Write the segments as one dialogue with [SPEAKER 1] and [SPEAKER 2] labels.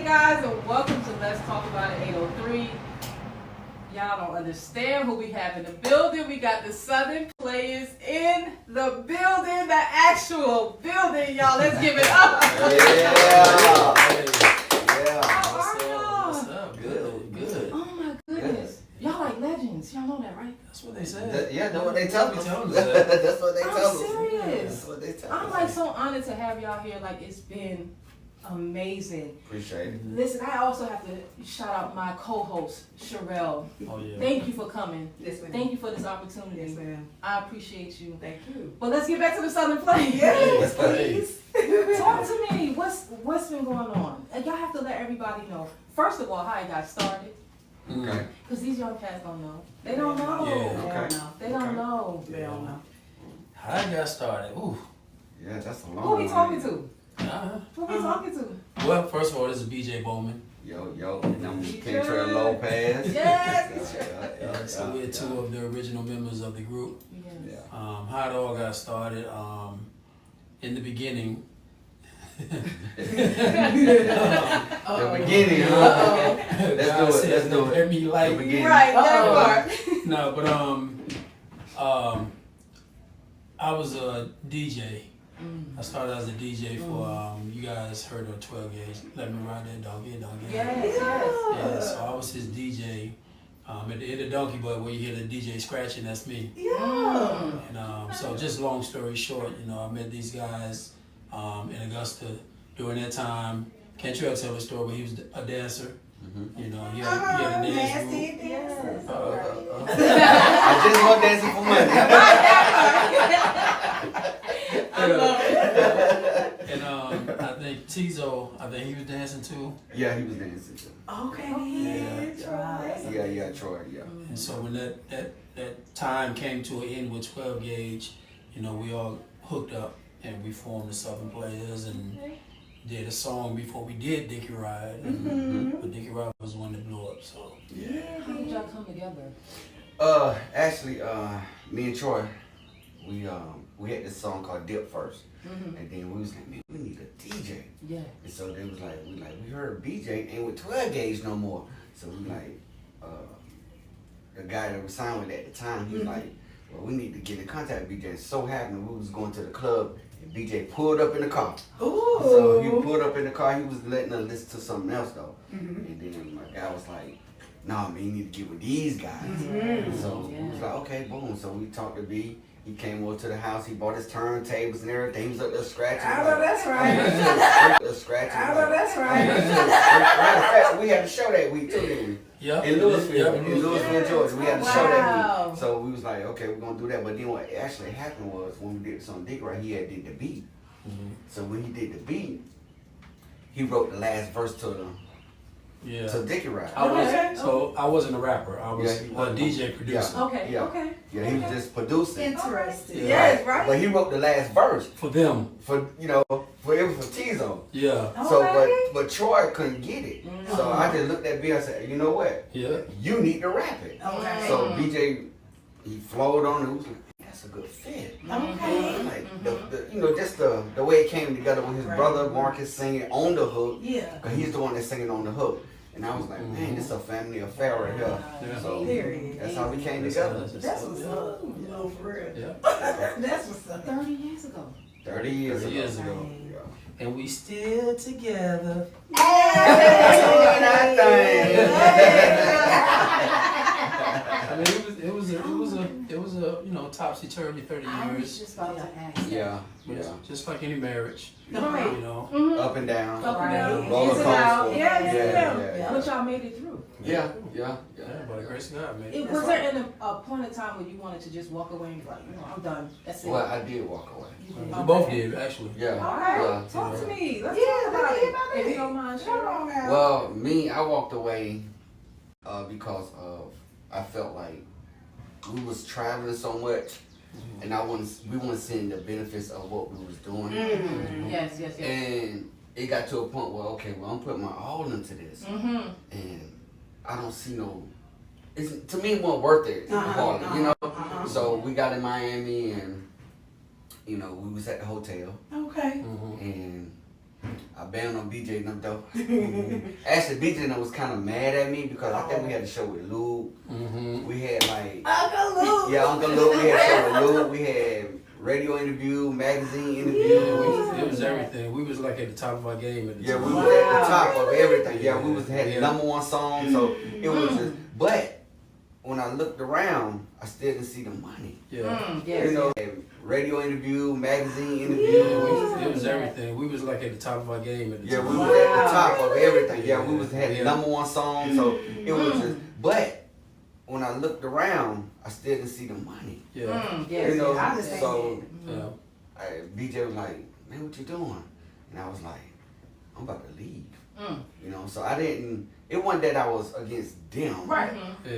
[SPEAKER 1] guys, and welcome to Let's Talk About It 803. Y'all don't understand who we have in the building. We got the Southern Playas in the building, the actual building, y'all. Let's give it up.
[SPEAKER 2] Yeah.
[SPEAKER 1] How are y'all?
[SPEAKER 3] What's up? Good.
[SPEAKER 1] Oh my goodness. Y'all like legends. Y'all know that, right?
[SPEAKER 3] That's what they said.
[SPEAKER 2] Yeah, that's what they tell us.
[SPEAKER 3] that.
[SPEAKER 2] That's what they tell us.
[SPEAKER 1] I'm serious.
[SPEAKER 2] That's what they tell
[SPEAKER 1] I'm
[SPEAKER 2] us.
[SPEAKER 1] like so honored to have y'all here. Like, it's been amazing.
[SPEAKER 2] Appreciate it.
[SPEAKER 1] Listen, I also have to shout out my co-host, Sherelle.
[SPEAKER 3] Oh yeah.
[SPEAKER 1] Thank you for coming.
[SPEAKER 4] Yes, ma'am.
[SPEAKER 1] Thank you for this opportunity.
[SPEAKER 4] Yes, ma'am.
[SPEAKER 1] I appreciate you.
[SPEAKER 4] Thank you.
[SPEAKER 1] But let's get back to the Southern Playas.
[SPEAKER 4] Yes,
[SPEAKER 3] please.
[SPEAKER 1] Talk to me. What's been going on? And y'all have to let everybody know. First of all, how it got started.
[SPEAKER 2] Okay.
[SPEAKER 1] Because these young cats don't know. They don't know.
[SPEAKER 3] Yeah.
[SPEAKER 4] They don't
[SPEAKER 2] Okay.
[SPEAKER 4] know.
[SPEAKER 1] They don't know.
[SPEAKER 4] They don't know.
[SPEAKER 3] How I got started? Ooh.
[SPEAKER 2] Yeah, that's a long
[SPEAKER 1] Who we
[SPEAKER 2] one.
[SPEAKER 1] talking to?
[SPEAKER 3] Uh-huh.
[SPEAKER 1] Who we talking to?
[SPEAKER 3] Well, first of all, this is BJ Bowman.
[SPEAKER 2] Yo, and I'm Cantrelle Lopez.
[SPEAKER 1] Yes.
[SPEAKER 3] So we're two of the original members of the group.
[SPEAKER 1] Yes.
[SPEAKER 3] How it all got started. In the beginning.
[SPEAKER 2] The beginning, huh? Let's do it.
[SPEAKER 3] Let me like
[SPEAKER 2] The beginning.
[SPEAKER 1] Right, that part.
[SPEAKER 3] No, but I was a DJ. I started as a DJ for you guys heard of 12 gauge. Let me ride that donkey.
[SPEAKER 1] Yes.
[SPEAKER 3] Yeah, so I was his DJ. At the end of Donkey Boy, where you hear the DJ scratching, that's me.
[SPEAKER 4] Yeah.
[SPEAKER 3] And so just long story short, I met these guys in Augusta during that time. Cantrelle tell a story where he was a dancer. He had a dance group.
[SPEAKER 1] Yes.
[SPEAKER 2] I just want dancing for money.
[SPEAKER 1] I love it.
[SPEAKER 3] And I think Tizo, he was dancing too.
[SPEAKER 2] Yeah, he was dancing too.
[SPEAKER 4] Okay.
[SPEAKER 2] Yeah, Troy, yeah.
[SPEAKER 3] And so when that time came to an end with 12 gauge, we all hooked up and we formed the Southern Playas and did a song before we did Dickey Ride. But Dickey Ride was the one that blew up. So
[SPEAKER 1] How did y'all come together?
[SPEAKER 2] Actually, me and Troy, we had this song called Dip first. And then we was like, man, we need a DJ.
[SPEAKER 1] Yeah.
[SPEAKER 2] And so they was like, we heard BJ ain't with 12 gauge no more. So we like, the guy that we signed with at the time, he was like, well, we need to get in contact with BJ. And so happened we was going to the club and BJ pulled up in the car.
[SPEAKER 4] Ooh.
[SPEAKER 2] So he pulled up in the car, he was letting us listen to something else though. And then my guy was like, nah, man, you need to get with these guys. So we was like, okay, boom. So we talked to B. He came over to the house, he bought his turntables and everything. He was up there scratching.
[SPEAKER 4] I know that's right.
[SPEAKER 2] Scratching.
[SPEAKER 4] I know that's right.
[SPEAKER 2] Matter of fact, we had a show that week too, didn't we?
[SPEAKER 3] yeah,
[SPEAKER 2] In Louisville,
[SPEAKER 3] yeah,
[SPEAKER 2] Georgia. We had a show that
[SPEAKER 1] Wow.
[SPEAKER 2] week. So we was like, okay, we're gonna do that. But then what actually happened was when we did some Dick Right, he had did the beat. So when he did the beat, he wrote the last verse to Dickey Ride.
[SPEAKER 3] I wasn't a rapper. I was
[SPEAKER 2] Yeah,
[SPEAKER 3] a DJ producer.
[SPEAKER 1] Okay.
[SPEAKER 2] Yeah.
[SPEAKER 1] Okay.
[SPEAKER 2] Yeah, he was just producing.
[SPEAKER 4] Interesting.
[SPEAKER 3] Yeah.
[SPEAKER 4] Yes, right.
[SPEAKER 2] But he wrote the last verse
[SPEAKER 3] For them.
[SPEAKER 2] for it was for Tizo.
[SPEAKER 3] Yeah.
[SPEAKER 2] So
[SPEAKER 4] Okay.
[SPEAKER 2] but Troy couldn't get it. So I just looked at B and said, you know what?
[SPEAKER 3] Yeah.
[SPEAKER 2] You need to rap it.
[SPEAKER 4] Okay.
[SPEAKER 2] So BJ, he flowed on it. He was like, that's a good fit.
[SPEAKER 4] Okay.
[SPEAKER 2] Like just the way it came together with his brother Marcus singing on the hook.
[SPEAKER 4] Yeah.
[SPEAKER 2] Cause he's the one that's singing on the hook. And I was like, man, this is a family affair right here.
[SPEAKER 3] Yeah.
[SPEAKER 2] So
[SPEAKER 4] Period.
[SPEAKER 2] that's how we came together.
[SPEAKER 4] That's what's up. No, for real.
[SPEAKER 3] Yeah.
[SPEAKER 4] That's what's up.
[SPEAKER 1] 30 years ago.
[SPEAKER 2] 30 years
[SPEAKER 3] 30 years ago.
[SPEAKER 2] Yeah.
[SPEAKER 3] And we still together. I mean, it was a topsy turvy 30
[SPEAKER 1] I was
[SPEAKER 3] years.
[SPEAKER 1] just about to ask.
[SPEAKER 2] Yeah.
[SPEAKER 3] Just like any marriage.
[SPEAKER 1] Right.
[SPEAKER 2] Up and down.
[SPEAKER 1] Up and down.
[SPEAKER 2] Roller
[SPEAKER 1] Ins and out.
[SPEAKER 2] coaster.
[SPEAKER 4] Yeah.
[SPEAKER 1] But y'all made it through.
[SPEAKER 2] Yeah.
[SPEAKER 3] Yeah, by the grace of God, man.
[SPEAKER 1] Was there a point in time where you wanted to just walk away and be like, I'm done. That's it.
[SPEAKER 2] Well, I did walk away.
[SPEAKER 3] We both did, actually.
[SPEAKER 2] Yeah.
[SPEAKER 1] All right.
[SPEAKER 2] Yeah.
[SPEAKER 1] Talk to me. Let's
[SPEAKER 4] Yeah,
[SPEAKER 1] talk about
[SPEAKER 4] let's hear
[SPEAKER 1] it.
[SPEAKER 4] about
[SPEAKER 1] If
[SPEAKER 4] it.
[SPEAKER 1] you don't mind,
[SPEAKER 4] Come
[SPEAKER 1] sure.
[SPEAKER 4] on now.
[SPEAKER 2] Well, me, I walked away because I felt like we was traveling so much, and we want to see the benefits of what we was doing.
[SPEAKER 1] Yes.
[SPEAKER 2] And it got to a point where, okay, well, I'm putting my all into this, and I don't see to me, it wasn't worth it, hardly, So we got in Miami, and we was at the hotel,
[SPEAKER 4] Okay.
[SPEAKER 2] and I stopped bailing on BJ and them though. Actually, BJ and them was kind of mad at me because I think we had a show with Lou. We had like
[SPEAKER 4] Uncle Luke.
[SPEAKER 2] yeah, Uncle Lou. We had a show with Lou. We had radio interview, magazine interview.
[SPEAKER 3] It was everything. We was like at the top of our game at the time.
[SPEAKER 2] We was at the top of everything. Yeah, we was had the #1 song. So it was just. But when I looked around, I still didn't see the money.
[SPEAKER 3] Yeah.
[SPEAKER 2] You know, radio interview, magazine interview.
[SPEAKER 3] It was everything. We was like at the top of our game at the time.
[SPEAKER 2] We was at the top of everything. We was had the #1 song. So it was just. But when I looked around, I still didn't see the money. You know,
[SPEAKER 4] I understand
[SPEAKER 2] so
[SPEAKER 4] that.
[SPEAKER 2] BJ was like, "Man, what you doing?" And I was like, "I'm about to leave." You know, so I didn't. It wasn't that I was against them,
[SPEAKER 1] Right.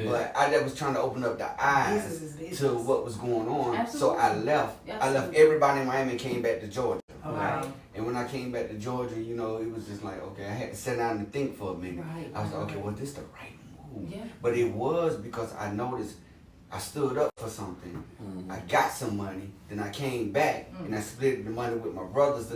[SPEAKER 2] but I just was trying to open up the eyes to what was going on.
[SPEAKER 1] Absolutely.
[SPEAKER 2] So I left. I left everybody in Miami and came back to Georgia.
[SPEAKER 1] Right.
[SPEAKER 2] And when I came back to Georgia, you know, it was just like, okay, I had to sit down and think for a minute.
[SPEAKER 1] Right.
[SPEAKER 2] I was like, okay, well, this is the right move.
[SPEAKER 1] Yeah.
[SPEAKER 2] But it was because I noticed I stood up for something. I got some money. Then I came back and I split the money with my brothers, to,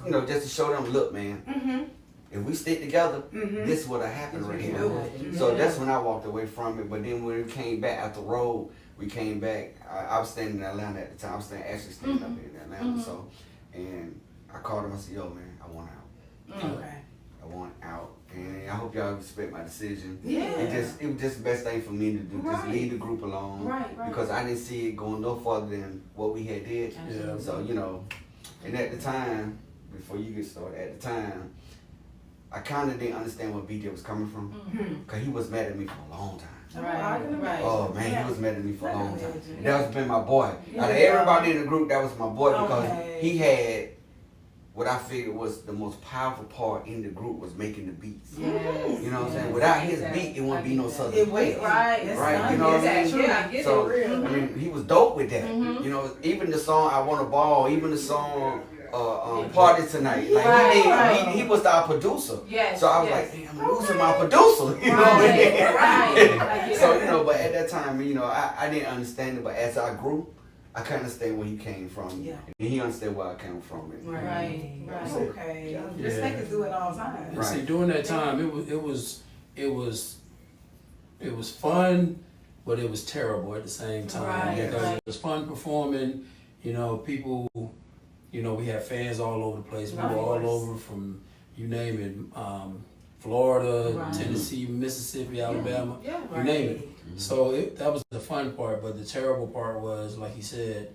[SPEAKER 2] you know, just to show them, look, man, if we stick together, this would have happened right here. So that's when I walked away from it. But then when we came back out the road, we came back. I was standing in Atlanta at the time. I was actually standing up in Atlanta. So, and I called him. I said, "Yo, man, I want out.
[SPEAKER 4] Okay.
[SPEAKER 2] I want out, and I hope y'all respect my decision.
[SPEAKER 1] Yeah.
[SPEAKER 2] It was just the best thing for me to do. Just
[SPEAKER 1] Right.
[SPEAKER 2] leave the group alone.
[SPEAKER 1] Right.
[SPEAKER 2] Because I didn't see it going no farther than what we had did.
[SPEAKER 3] Yeah.
[SPEAKER 2] So you know, and at the time, before you get started, at the time, I kind of didn't understand where BJ was coming from, because he was mad at me for a long time.
[SPEAKER 1] Right.
[SPEAKER 2] Oh man, he was mad at me for a long time.
[SPEAKER 4] Yeah.
[SPEAKER 2] And that was been my boy. Out of everybody in the group, that was my boy because he had what I figured was the most powerful part in the group was making the beats.
[SPEAKER 1] Yes.
[SPEAKER 2] You know what I'm saying? Without his beat, it wouldn't be no Southern
[SPEAKER 4] It
[SPEAKER 2] Playas.
[SPEAKER 1] Right.
[SPEAKER 2] Right, you know what I mean?
[SPEAKER 1] Yeah, I get
[SPEAKER 2] So,
[SPEAKER 1] it.
[SPEAKER 2] I mean, he was dope with that. You know, even the song "I Want a Ball," even the song "Party Tonight." Like
[SPEAKER 1] Right.
[SPEAKER 2] he was our producer.
[SPEAKER 1] Yes.
[SPEAKER 2] So I was like, damn, I'm losing my producer. You know what I mean?
[SPEAKER 1] Right.
[SPEAKER 2] So you know, but at that time, you know, I didn't understand it. But as I grew, I kind of understand where he came from.
[SPEAKER 4] Yeah.
[SPEAKER 2] And he understood where I came from.
[SPEAKER 1] Right.
[SPEAKER 4] Okay. Respect is do it all time.
[SPEAKER 3] And see, during that time, it was fun, but it was terrible at the same time.
[SPEAKER 1] Right,
[SPEAKER 3] Because
[SPEAKER 1] right.
[SPEAKER 3] it was fun performing. You know, people. You know, we had fans all over the place. We were all over from, you name it, Florida,
[SPEAKER 1] Right.
[SPEAKER 3] Tennessee, Mississippi, Alabama,
[SPEAKER 1] Yeah.
[SPEAKER 3] you name it. So that was the fun part, but the terrible part was, like he said,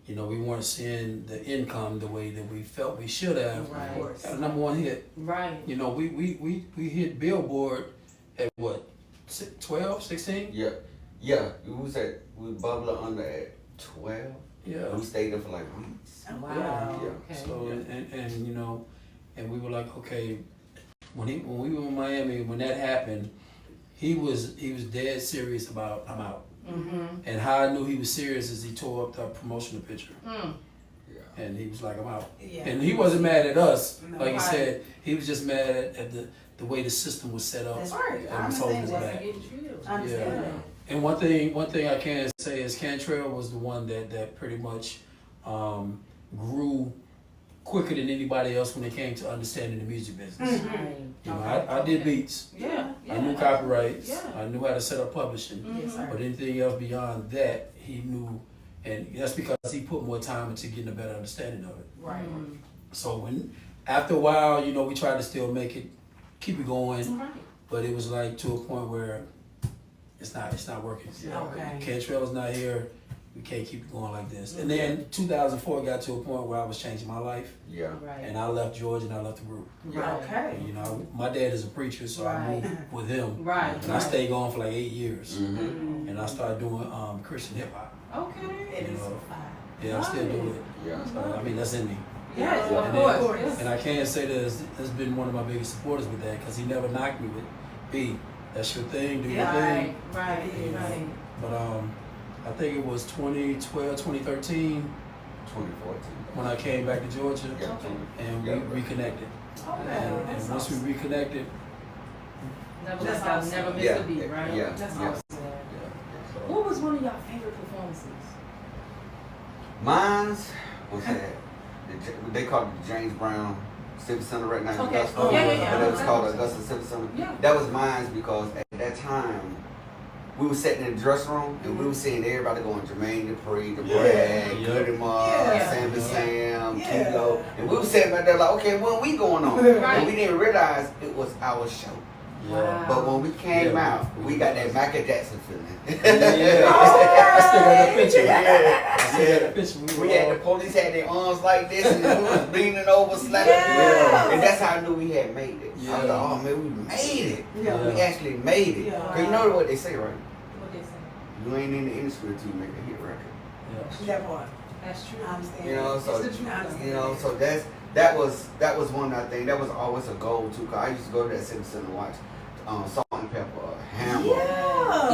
[SPEAKER 3] you know, we weren't seeing the income the way that we felt we should have.
[SPEAKER 1] Right.
[SPEAKER 3] Got a #1 hit.
[SPEAKER 1] Right.
[SPEAKER 3] You know, we hit Billboard at what, 12, 16?
[SPEAKER 2] Yeah. We bubbler under at 12.
[SPEAKER 3] Yeah.
[SPEAKER 2] We stayed there for like weeks.
[SPEAKER 1] Wow.
[SPEAKER 2] Yeah.
[SPEAKER 1] Okay.
[SPEAKER 3] So and you know, and we were like, okay, when we were in Miami, when that happened, he was dead serious about I'm out. And how I knew he was serious is he tore up the promotional picture. And he was like, I'm out.
[SPEAKER 4] Yeah.
[SPEAKER 3] And he wasn't mad at us,
[SPEAKER 4] No.
[SPEAKER 3] like he
[SPEAKER 1] Right.
[SPEAKER 3] said. He was just mad at the way the system was set up.
[SPEAKER 4] That's right. I
[SPEAKER 3] And was holding
[SPEAKER 4] understand
[SPEAKER 3] us
[SPEAKER 4] that.
[SPEAKER 3] back.
[SPEAKER 4] I understand
[SPEAKER 3] Yeah.
[SPEAKER 4] that.
[SPEAKER 3] And one thing I can say is Cantrelle was the one that pretty much grew quicker than anybody else when it came to understanding the music business.
[SPEAKER 1] Right.
[SPEAKER 3] You know, I did beats.
[SPEAKER 1] Yeah.
[SPEAKER 3] I knew copyrights.
[SPEAKER 1] Yeah.
[SPEAKER 3] I knew how to set up publishing.
[SPEAKER 4] Yes, sir.
[SPEAKER 3] But anything else beyond that, he knew, and that's because he put more time into getting a better understanding of it.
[SPEAKER 4] Right.
[SPEAKER 3] So after a while, you know, we tried to still keep it going,
[SPEAKER 1] Right.
[SPEAKER 3] but it was like to a point where it's not working.
[SPEAKER 4] Okay.
[SPEAKER 3] Cantrell's not here. We can't keep it going like this. And then 2004 got to a point where I was changing my life,
[SPEAKER 2] Yeah.
[SPEAKER 1] Right.
[SPEAKER 3] and I left Georgia and I left the group.
[SPEAKER 1] Right.
[SPEAKER 4] Okay.
[SPEAKER 3] And, you know, my dad is a preacher, so I
[SPEAKER 1] Right.
[SPEAKER 3] moved with him.
[SPEAKER 1] Right.
[SPEAKER 3] And I stayed going for like 8 years.
[SPEAKER 2] Mm-hmm.
[SPEAKER 3] And I started doing Christian hip hop.
[SPEAKER 1] Okay.
[SPEAKER 4] It is
[SPEAKER 3] know.
[SPEAKER 4] fine.
[SPEAKER 3] Yeah, I still do it.
[SPEAKER 2] Yeah.
[SPEAKER 3] So, I mean, that's in me.
[SPEAKER 1] Yes,
[SPEAKER 4] Yeah.
[SPEAKER 1] of
[SPEAKER 3] And
[SPEAKER 1] course.
[SPEAKER 3] then-
[SPEAKER 1] Yes.
[SPEAKER 3] And I can say that has been one of my biggest supporters with that, because he never knocked me with, B, that's your thing, do your thing.
[SPEAKER 1] Right. Right.
[SPEAKER 3] But I think it was 2012, 2013
[SPEAKER 2] 2014.
[SPEAKER 3] when I came back to Georgia,
[SPEAKER 2] Yeah.
[SPEAKER 3] and we
[SPEAKER 2] Yeah.
[SPEAKER 3] reconnected.
[SPEAKER 1] Okay.
[SPEAKER 3] And once we reconnected,
[SPEAKER 1] Never
[SPEAKER 4] That's
[SPEAKER 1] left out,
[SPEAKER 4] awesome.
[SPEAKER 1] never missed
[SPEAKER 2] Yeah.
[SPEAKER 1] a beat, right?
[SPEAKER 2] Yeah.
[SPEAKER 4] That's
[SPEAKER 2] Yeah.
[SPEAKER 4] awesome.
[SPEAKER 2] So,
[SPEAKER 1] What was one of your favorite performances?
[SPEAKER 2] mine's was that they called it the James Brown Civic Center right now in
[SPEAKER 1] Okay.
[SPEAKER 2] Augusta.
[SPEAKER 1] Oh, yeah.
[SPEAKER 2] But it was called Augusta Civic Center.
[SPEAKER 1] Yeah.
[SPEAKER 2] That was mine because at that time, we were sitting in the dressing room and we were seeing everybody going Jermaine Dupri, The Brad, Goody Mob, Sammy Sam, Kilo. And we were sitting back there like, okay, what we going on?
[SPEAKER 1] Right.
[SPEAKER 2] And we didn't realize it was our show.
[SPEAKER 1] Wow.
[SPEAKER 2] But when we came out, we got that Michael Jackson feeling.
[SPEAKER 3] I still got that picture. I still got that picture.
[SPEAKER 2] We had the police had their arms like this and we was leaning over, slapping. And that's how I knew we had made it. I was like, oh man, we made it. We actually made it. Cause you know what they say, right?
[SPEAKER 1] What they say?
[SPEAKER 2] You ain't in the industry until you make a hit record.
[SPEAKER 4] That part.
[SPEAKER 1] That's true.
[SPEAKER 4] I understand.
[SPEAKER 2] You know, so
[SPEAKER 4] It's the truth.
[SPEAKER 2] you know, so that was one I think that was always a goal too. Cause I used to go to that Civic Center and watch Salt and Pepper, Hammer.
[SPEAKER 4] Yeah.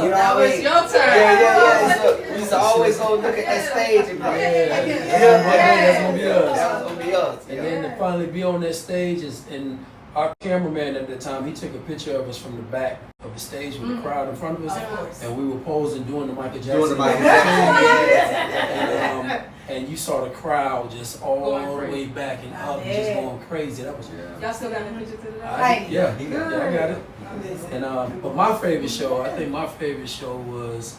[SPEAKER 2] You know
[SPEAKER 1] That
[SPEAKER 2] what I
[SPEAKER 1] was
[SPEAKER 2] mean?
[SPEAKER 1] your turn.
[SPEAKER 2] Yeah. So we used to always go look at that stage and be like,
[SPEAKER 3] That's gonna be us.
[SPEAKER 2] that was gonna be us.
[SPEAKER 3] And then to finally be on that stage and our cameraman at the time, he took a picture of us from the back of the stage with the crowd in front of us,
[SPEAKER 4] Of course.
[SPEAKER 3] and we were posing doing the Michael Jackson.
[SPEAKER 2] Doing the Michael Jackson.
[SPEAKER 3] And you saw the crowd just all
[SPEAKER 1] Going
[SPEAKER 3] the
[SPEAKER 1] crazy.
[SPEAKER 3] way back and up,
[SPEAKER 4] Yeah.
[SPEAKER 3] just going crazy. That was
[SPEAKER 1] Y'all still got the picture to the
[SPEAKER 3] yeah,
[SPEAKER 2] He got
[SPEAKER 3] I got it.
[SPEAKER 4] Listen.
[SPEAKER 3] And but my favorite show, I think my favorite show was,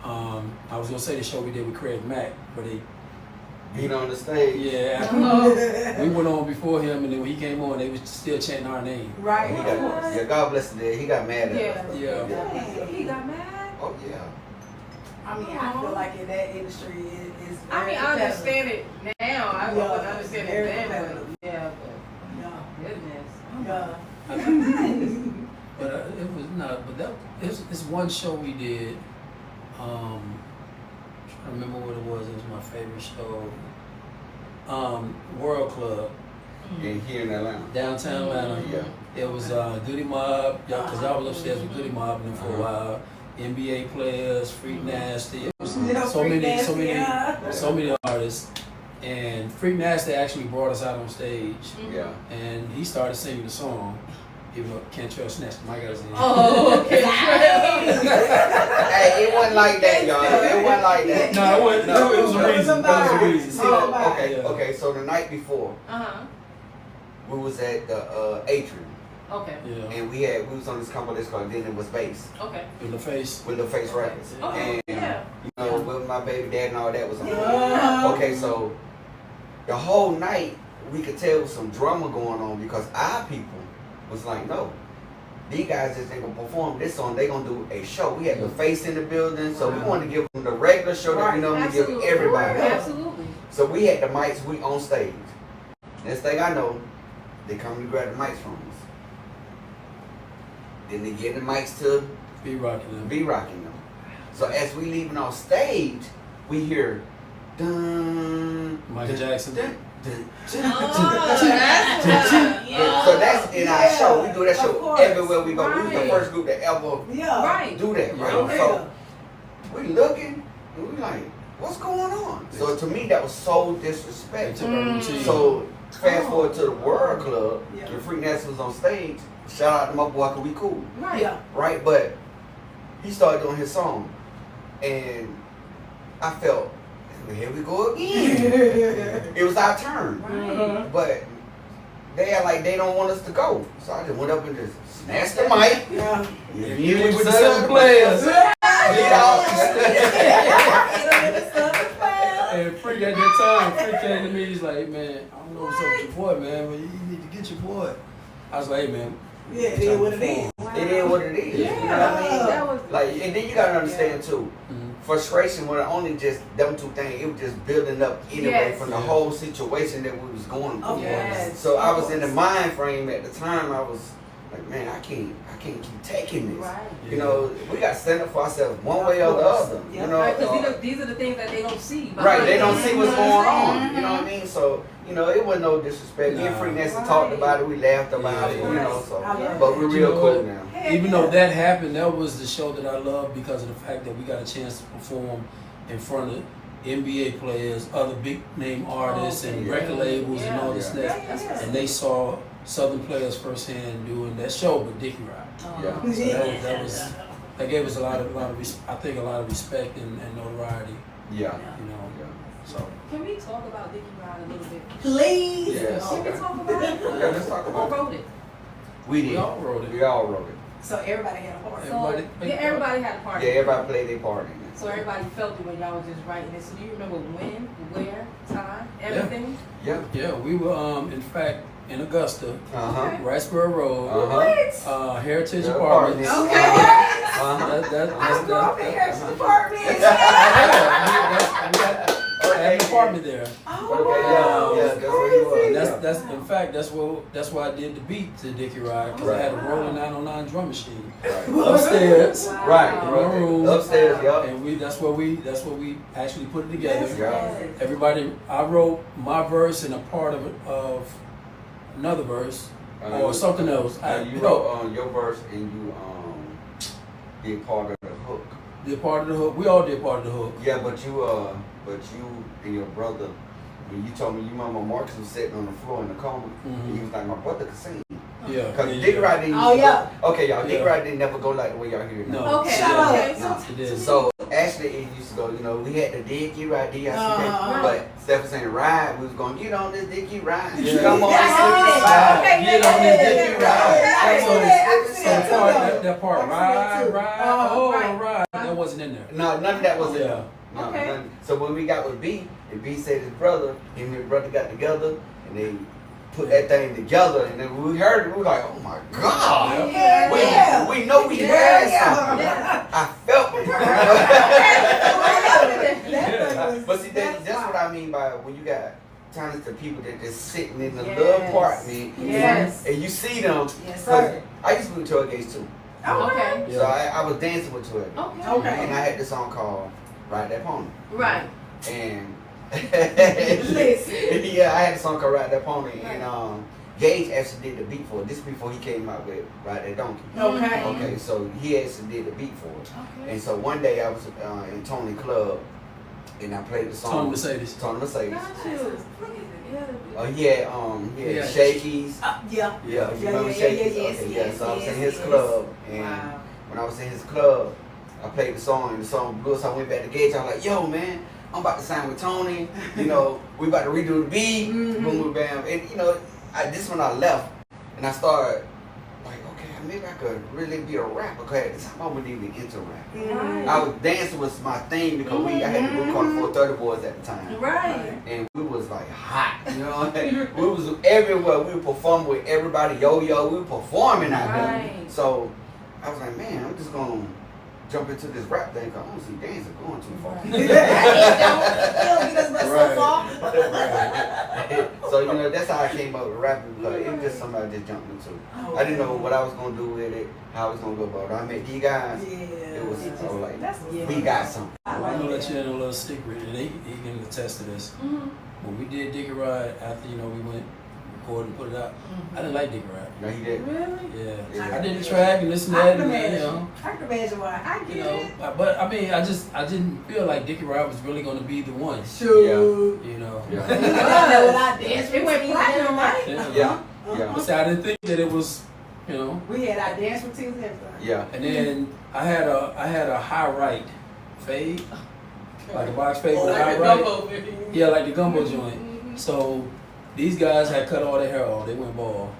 [SPEAKER 3] I was gonna say the show we did with Craig Mack, but
[SPEAKER 2] Beat on the stage.
[SPEAKER 3] we went on before him, and then when he came on, they was still chanting our name.
[SPEAKER 4] Right.
[SPEAKER 2] He got, God bless the dead. He got mad at us.
[SPEAKER 3] Yeah.
[SPEAKER 1] He got mad.
[SPEAKER 2] Oh yeah.
[SPEAKER 4] I mean, I feel like in that industry, it's
[SPEAKER 1] I mean, I understand it now. I wouldn't understand it then, but
[SPEAKER 4] Yeah.
[SPEAKER 1] goodness.
[SPEAKER 3] But it was not. But that it's one show we did. Trying to remember what it was. It was my favorite show. World Club,
[SPEAKER 2] And here in Atlanta.
[SPEAKER 3] downtown Atlanta.
[SPEAKER 2] Yeah.
[SPEAKER 3] It was Goody Mob, because I was upstairs with Goody Mob and them for a while. NBA players, Freak Nasty. It was so many artists. And Freak Nasty actually brought us out on stage,
[SPEAKER 2] Yeah.
[SPEAKER 3] and he started singing the song. Even though Cantrelle snatched the mic out of his hand.
[SPEAKER 1] Oh, okay.
[SPEAKER 2] Hey, it wasn't like that, y'all. It wasn't like that.
[SPEAKER 3] No, it wasn't.
[SPEAKER 2] No,
[SPEAKER 3] it was a reason. That was a reason.
[SPEAKER 2] See, okay. So the night before, we was at the Atrium,
[SPEAKER 1] Okay.
[SPEAKER 3] Yeah.
[SPEAKER 2] and we was on this compilation called Then It Was Bass
[SPEAKER 1] Okay.
[SPEAKER 3] With LaFace.
[SPEAKER 2] with LaFace Records,
[SPEAKER 1] Okay.
[SPEAKER 2] and
[SPEAKER 1] Yeah.
[SPEAKER 2] you know, with my baby dad and all that was on.
[SPEAKER 4] Yeah.
[SPEAKER 2] Okay, so the whole night we could tell some drama going on because our people was like, no, these guys just ain't gonna perform this song. They gonna do a show. We had LaFace in the building, so we wanted to give them the regular show that we normally give everybody.
[SPEAKER 1] Absolutely.
[SPEAKER 2] So we had the mics. We on stage. Next thing I know, they come to grab the mics from us. Then they get the mics to
[SPEAKER 3] Be rocking them.
[SPEAKER 2] be rocking them. So as we leaving off stage, we hear dun,
[SPEAKER 3] Michael Jackson.
[SPEAKER 2] dun, dun,
[SPEAKER 1] Oh, that's
[SPEAKER 2] So that's in our show. We do that
[SPEAKER 4] Of
[SPEAKER 2] show
[SPEAKER 4] course.
[SPEAKER 2] everywhere we go. We was the
[SPEAKER 1] Right.
[SPEAKER 2] first group that ever
[SPEAKER 1] right.
[SPEAKER 2] do that, right?
[SPEAKER 3] Yeah.
[SPEAKER 2] So we looking and we like, what's going on? So to me, that was so
[SPEAKER 3] They
[SPEAKER 2] disrespectful.
[SPEAKER 3] took our routine.
[SPEAKER 2] So fast forward to the World Club,
[SPEAKER 4] Yeah.
[SPEAKER 2] the Freak Nasty was on stage. Shout out to my boy, 'cause we cool,
[SPEAKER 1] Right.
[SPEAKER 4] Yeah.
[SPEAKER 2] right? But he started doing his song, and I felt, here we go again. It was our turn,
[SPEAKER 1] Right.
[SPEAKER 2] but they act like they don't want us to go. So I just went up and just snatched the mic.
[SPEAKER 4] Yeah.
[SPEAKER 3] You with the Southern Playas. And Freak at that time, Freak came to me, he's like, hey, man, I don't know what's up with your boy, man, but you need to get your boy. I was like, hey, man.
[SPEAKER 4] Yeah, it is what it is.
[SPEAKER 2] It is what it is. You know what I mean?
[SPEAKER 1] That was
[SPEAKER 2] Like, and then you gotta understand too, frustration was only just them two things. It was just building up anyway
[SPEAKER 1] Yes.
[SPEAKER 2] from the whole situation that we was going through.
[SPEAKER 1] Yes.
[SPEAKER 2] So I was in the mind frame at the time. I was like, man, I can't keep taking this.
[SPEAKER 1] right.
[SPEAKER 2] You know, we got to stand up for ourselves one way or the other.
[SPEAKER 4] Yeah.
[SPEAKER 2] You know,
[SPEAKER 1] Right, because these are the things that they don't see.
[SPEAKER 2] right? They don't see what's going on.
[SPEAKER 1] Mhm.
[SPEAKER 2] You know what I mean? So you know, it wasn't no disrespect. Me and
[SPEAKER 3] Nah.
[SPEAKER 2] Freak Nasty
[SPEAKER 1] Right.
[SPEAKER 2] talked about it. We laughed about it.
[SPEAKER 3] Yeah.
[SPEAKER 2] You know, so
[SPEAKER 4] I love
[SPEAKER 2] but we're
[SPEAKER 3] it.
[SPEAKER 2] real
[SPEAKER 3] You know
[SPEAKER 2] cool
[SPEAKER 3] what?
[SPEAKER 2] now.
[SPEAKER 3] Even though that happened, that was the show that I loved because of the fact that we got a chance to perform in front of NBA players, other big name artists, and
[SPEAKER 2] Yeah.
[SPEAKER 3] record labels and all this
[SPEAKER 2] Yeah.
[SPEAKER 3] stuff. And they saw Southern Players firsthand doing that show with Dickey Ride.
[SPEAKER 2] Yeah.
[SPEAKER 3] So that gave us a lot of I think a lot of respect and notoriety.
[SPEAKER 2] Yeah.
[SPEAKER 3] You know, so
[SPEAKER 1] Can we talk about Dickey Ride a little bit?
[SPEAKER 4] Please.
[SPEAKER 2] Yes.
[SPEAKER 1] Can we talk about it?
[SPEAKER 2] Yeah, let's talk
[SPEAKER 1] Who
[SPEAKER 2] about it.
[SPEAKER 1] wrote it?
[SPEAKER 2] We did.
[SPEAKER 3] We all wrote it.
[SPEAKER 2] We all wrote it.
[SPEAKER 4] So everybody had a part.
[SPEAKER 3] Everybody-
[SPEAKER 1] Yeah, everybody had a part.
[SPEAKER 2] Yeah, everybody played their part in it.
[SPEAKER 1] So everybody felt it when y'all was just writing it. So do you remember when, where, time, everything?
[SPEAKER 2] Yeah.
[SPEAKER 3] Yeah, we were in fact in Augusta,
[SPEAKER 2] Uh-huh.
[SPEAKER 3] Riceboro Road,
[SPEAKER 2] Uh-huh.
[SPEAKER 3] Heritage
[SPEAKER 2] Yeah,
[SPEAKER 3] Apartments.
[SPEAKER 2] apartments.
[SPEAKER 4] Okay.
[SPEAKER 2] Uh-huh.
[SPEAKER 4] I grew up in Harris Department.
[SPEAKER 3] We had an apartment there.
[SPEAKER 2] Okay, yeah, that's where you were.
[SPEAKER 3] And
[SPEAKER 2] Yeah.
[SPEAKER 3] that's in fact that's why I did the beat to Dickey Ride, because I had a rolling 909 drum machine upstairs.
[SPEAKER 1] Wow.
[SPEAKER 2] Right,
[SPEAKER 3] In the room.
[SPEAKER 2] upstairs, yeah.
[SPEAKER 3] And that's where we actually put it together.
[SPEAKER 2] Yeah.
[SPEAKER 3] Everybody, I wrote my verse and a part of another verse or something else.
[SPEAKER 2] You wrote your verse and you did part of the hook.
[SPEAKER 3] Did part of the hook. We all did part of the hook.
[SPEAKER 2] Yeah, but you and your brother, when you told me you remember Marcus was sitting on the floor in the coma, and he was like, my brother could sing.
[SPEAKER 3] Yeah.
[SPEAKER 2] Cause
[SPEAKER 3] yeah,
[SPEAKER 2] Dickey Ride didn't.
[SPEAKER 4] Oh, yeah.
[SPEAKER 2] Okay, y'all. Dickey
[SPEAKER 3] Yeah.
[SPEAKER 2] Ride didn't never go like the way y'all hear it now.
[SPEAKER 3] No.
[SPEAKER 1] Okay.
[SPEAKER 4] Shut up.
[SPEAKER 1] Okay.
[SPEAKER 2] No.
[SPEAKER 3] It did.
[SPEAKER 2] So actually, it used to go. You know, we had the Dickey Ride, D-I-C-K, but Steph was saying ride. We was going get on this Dickey Ride.
[SPEAKER 3] Yeah.
[SPEAKER 2] Come on,
[SPEAKER 4] Yeah.
[SPEAKER 2] ride. Get on this Dickey Ride.
[SPEAKER 3] So that part, ride,
[SPEAKER 4] Right.
[SPEAKER 3] ride, that wasn't in there.
[SPEAKER 2] No, none of that was in
[SPEAKER 3] Yeah.
[SPEAKER 2] there. No,
[SPEAKER 1] Okay.
[SPEAKER 2] none. So when we got with B, and B said his brother, him and his brother got together, and they put that thing together, and then when we heard it, we were like, oh my God.
[SPEAKER 4] Yeah.
[SPEAKER 2] We know we had something. I felt it. But see, that's what I mean by when you got talented people that just sitting in the little
[SPEAKER 1] Yes.
[SPEAKER 2] apartment,
[SPEAKER 1] Yes.
[SPEAKER 2] and you see them.
[SPEAKER 4] Yes,
[SPEAKER 2] 'Cause
[SPEAKER 4] sir.
[SPEAKER 2] I used to be with Tailgates too,
[SPEAKER 1] Okay.
[SPEAKER 3] Yeah.
[SPEAKER 2] so I was dancing with Tailgates,
[SPEAKER 1] Okay.
[SPEAKER 4] Okay.
[SPEAKER 2] and I had this song called "Ride That Pony,"
[SPEAKER 1] Right.
[SPEAKER 2] and
[SPEAKER 4] Listen.
[SPEAKER 2] yeah, I had a song called "Ride That Pony," and Gage actually did the beat for it. This before he came out with "Ride That Donkey."
[SPEAKER 4] Okay.
[SPEAKER 2] Okay, so he actually did the beat for it. And so one day I was in Tony Club and I played the song.
[SPEAKER 3] Tony Mercedes.
[SPEAKER 2] Tony Mercedes.
[SPEAKER 1] Got you.
[SPEAKER 2] He had
[SPEAKER 3] Yeah.
[SPEAKER 2] Shakies.
[SPEAKER 4] Yeah.
[SPEAKER 2] Yeah, you remember Shakies?
[SPEAKER 4] yes,
[SPEAKER 2] Okay,
[SPEAKER 4] yes,
[SPEAKER 2] so I was in
[SPEAKER 4] yes,
[SPEAKER 2] his
[SPEAKER 4] yes.
[SPEAKER 2] club, and
[SPEAKER 1] Wow.
[SPEAKER 2] when I was in his club, I played the song, and the song blew. So I went back to Gage. I was like, "Yo, man, I'm about to sign with Tony. You know, we about to redo the beat. Boom, boom, bam." And you know, this when I left, and I started like, okay, maybe I could really be a rapper. Cause at the time I wasn't even into rap. I was dancing was my thing because I had the group called the 430 Boys at the time.
[SPEAKER 1] Right.
[SPEAKER 2] And we was like hot, you know. We was everywhere. We were performing with everybody, yo-yo. We were performing out there.
[SPEAKER 1] Right.
[SPEAKER 2] So I was like, man, I'm just gonna jump into this rap thing because I don't see dancing going too far. So you know, that's how I came up with rapping because it was just something I just jumped into. I didn't know what I was gonna do with it, how I was gonna go about it. I met these guys. It was so like, we got something.
[SPEAKER 3] I'm gonna let you in a little secret, and he can attest to this. When we did Dickey Ride, after we went record and put it out, I didn't like Dickey Ride.
[SPEAKER 2] No, he did.
[SPEAKER 1] Really?
[SPEAKER 3] Yeah, I did the track and this and that, and
[SPEAKER 4] I can imagine why. I
[SPEAKER 3] you
[SPEAKER 4] get
[SPEAKER 3] know.
[SPEAKER 4] it.
[SPEAKER 3] But I mean, I didn't feel like Dickey Ride was really gonna be the one.
[SPEAKER 4] Sure.
[SPEAKER 3] You know.
[SPEAKER 2] Yeah.
[SPEAKER 4] It went platinum, right?
[SPEAKER 2] Yeah. Yeah.
[SPEAKER 3] But see, I didn't think that it was, you know.
[SPEAKER 4] We had our dance routines and everything.
[SPEAKER 2] Yeah.
[SPEAKER 3] And then I had a high right fade, like a box fade with a high right. Yeah, like the gumbo joint. So these guys had cut all their hair off. They went bald,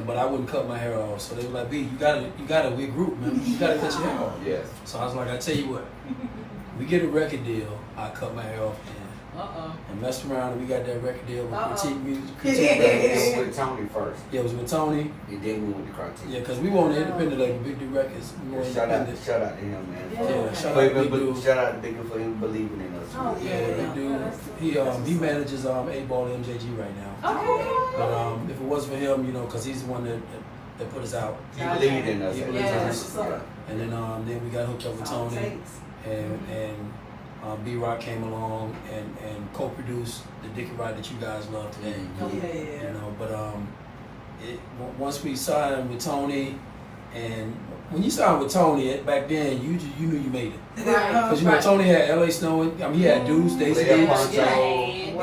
[SPEAKER 3] but I wouldn't cut my hair off. So they were like, "B, you gotta regroup, man. You gotta cut your hair off."
[SPEAKER 2] Yes.
[SPEAKER 3] So I was like, "I tell you what, we get a record deal. I cut my hair off and messed around, and we got that record deal with Critique Music.
[SPEAKER 2] It was with Tony first.
[SPEAKER 3] Yeah, it was with Tony.
[SPEAKER 2] And then we went to Critique.
[SPEAKER 3] Yeah, because we wanted independent label, Big Dude Records. We more
[SPEAKER 2] Shout out
[SPEAKER 3] independent.
[SPEAKER 2] to him, man.
[SPEAKER 3] Yeah, shout out to Big Dude.
[SPEAKER 2] Shout out to Big Dude for him believing in us.
[SPEAKER 1] Oh,
[SPEAKER 3] Yeah, Big Dude. He manages Eightball MJG right now.
[SPEAKER 1] Okay.
[SPEAKER 3] But if it wasn't for him, because he's the one that put us out.
[SPEAKER 2] He believed in us.
[SPEAKER 3] He
[SPEAKER 2] Yeah.
[SPEAKER 3] believed in
[SPEAKER 4] us.
[SPEAKER 3] And then we got hooked up with Tony, and B-Rock came along and co-produced the Dickey Ride that you guys love today.
[SPEAKER 4] Yeah.
[SPEAKER 3] But once we signed with Tony, and when you signed with Tony back then, you knew you made it. Because Tony had LA Snowing. I mean, he had Duice, Dazzey Duks,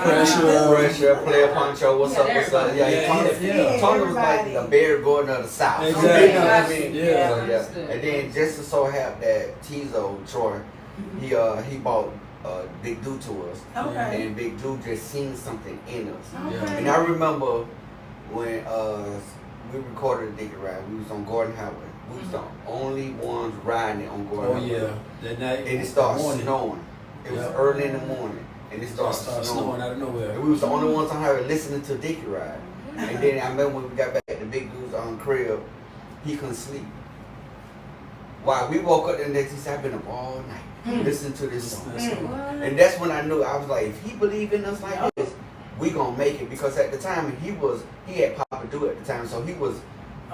[SPEAKER 2] Pressure, Player Poncho, what's up?
[SPEAKER 3] Yeah.
[SPEAKER 2] Tony was like the Barry Gordon of the South.
[SPEAKER 3] Exactly.
[SPEAKER 2] You know what I mean?
[SPEAKER 3] Yeah.
[SPEAKER 2] So, and then just to so have that Tizo, Troy, he bought Big Dude to us.
[SPEAKER 4] Okay.
[SPEAKER 2] And Big Dude just seen something in us.
[SPEAKER 3] Yeah.
[SPEAKER 2] And I remember when we recorded the Dickey Ride, we was on Gordon Highway. We was the only ones riding it on Gordon Highway.
[SPEAKER 3] Oh yeah, that night.
[SPEAKER 2] And it started
[SPEAKER 3] morning.
[SPEAKER 2] snowing. It was early in the morning, and it started snowing
[SPEAKER 3] out of nowhere.
[SPEAKER 2] And we was the only ones on highway listening to Dickey Ride. And then I remember when we got back, the big dude's on crib, he couldn't sleep. While we woke up the next day, he said, I've been up all night listening to this song. And that's when I knew, I was like, if he believed in us like this, we gonna make it. Because at the time, he had Papa Do at the time, so he was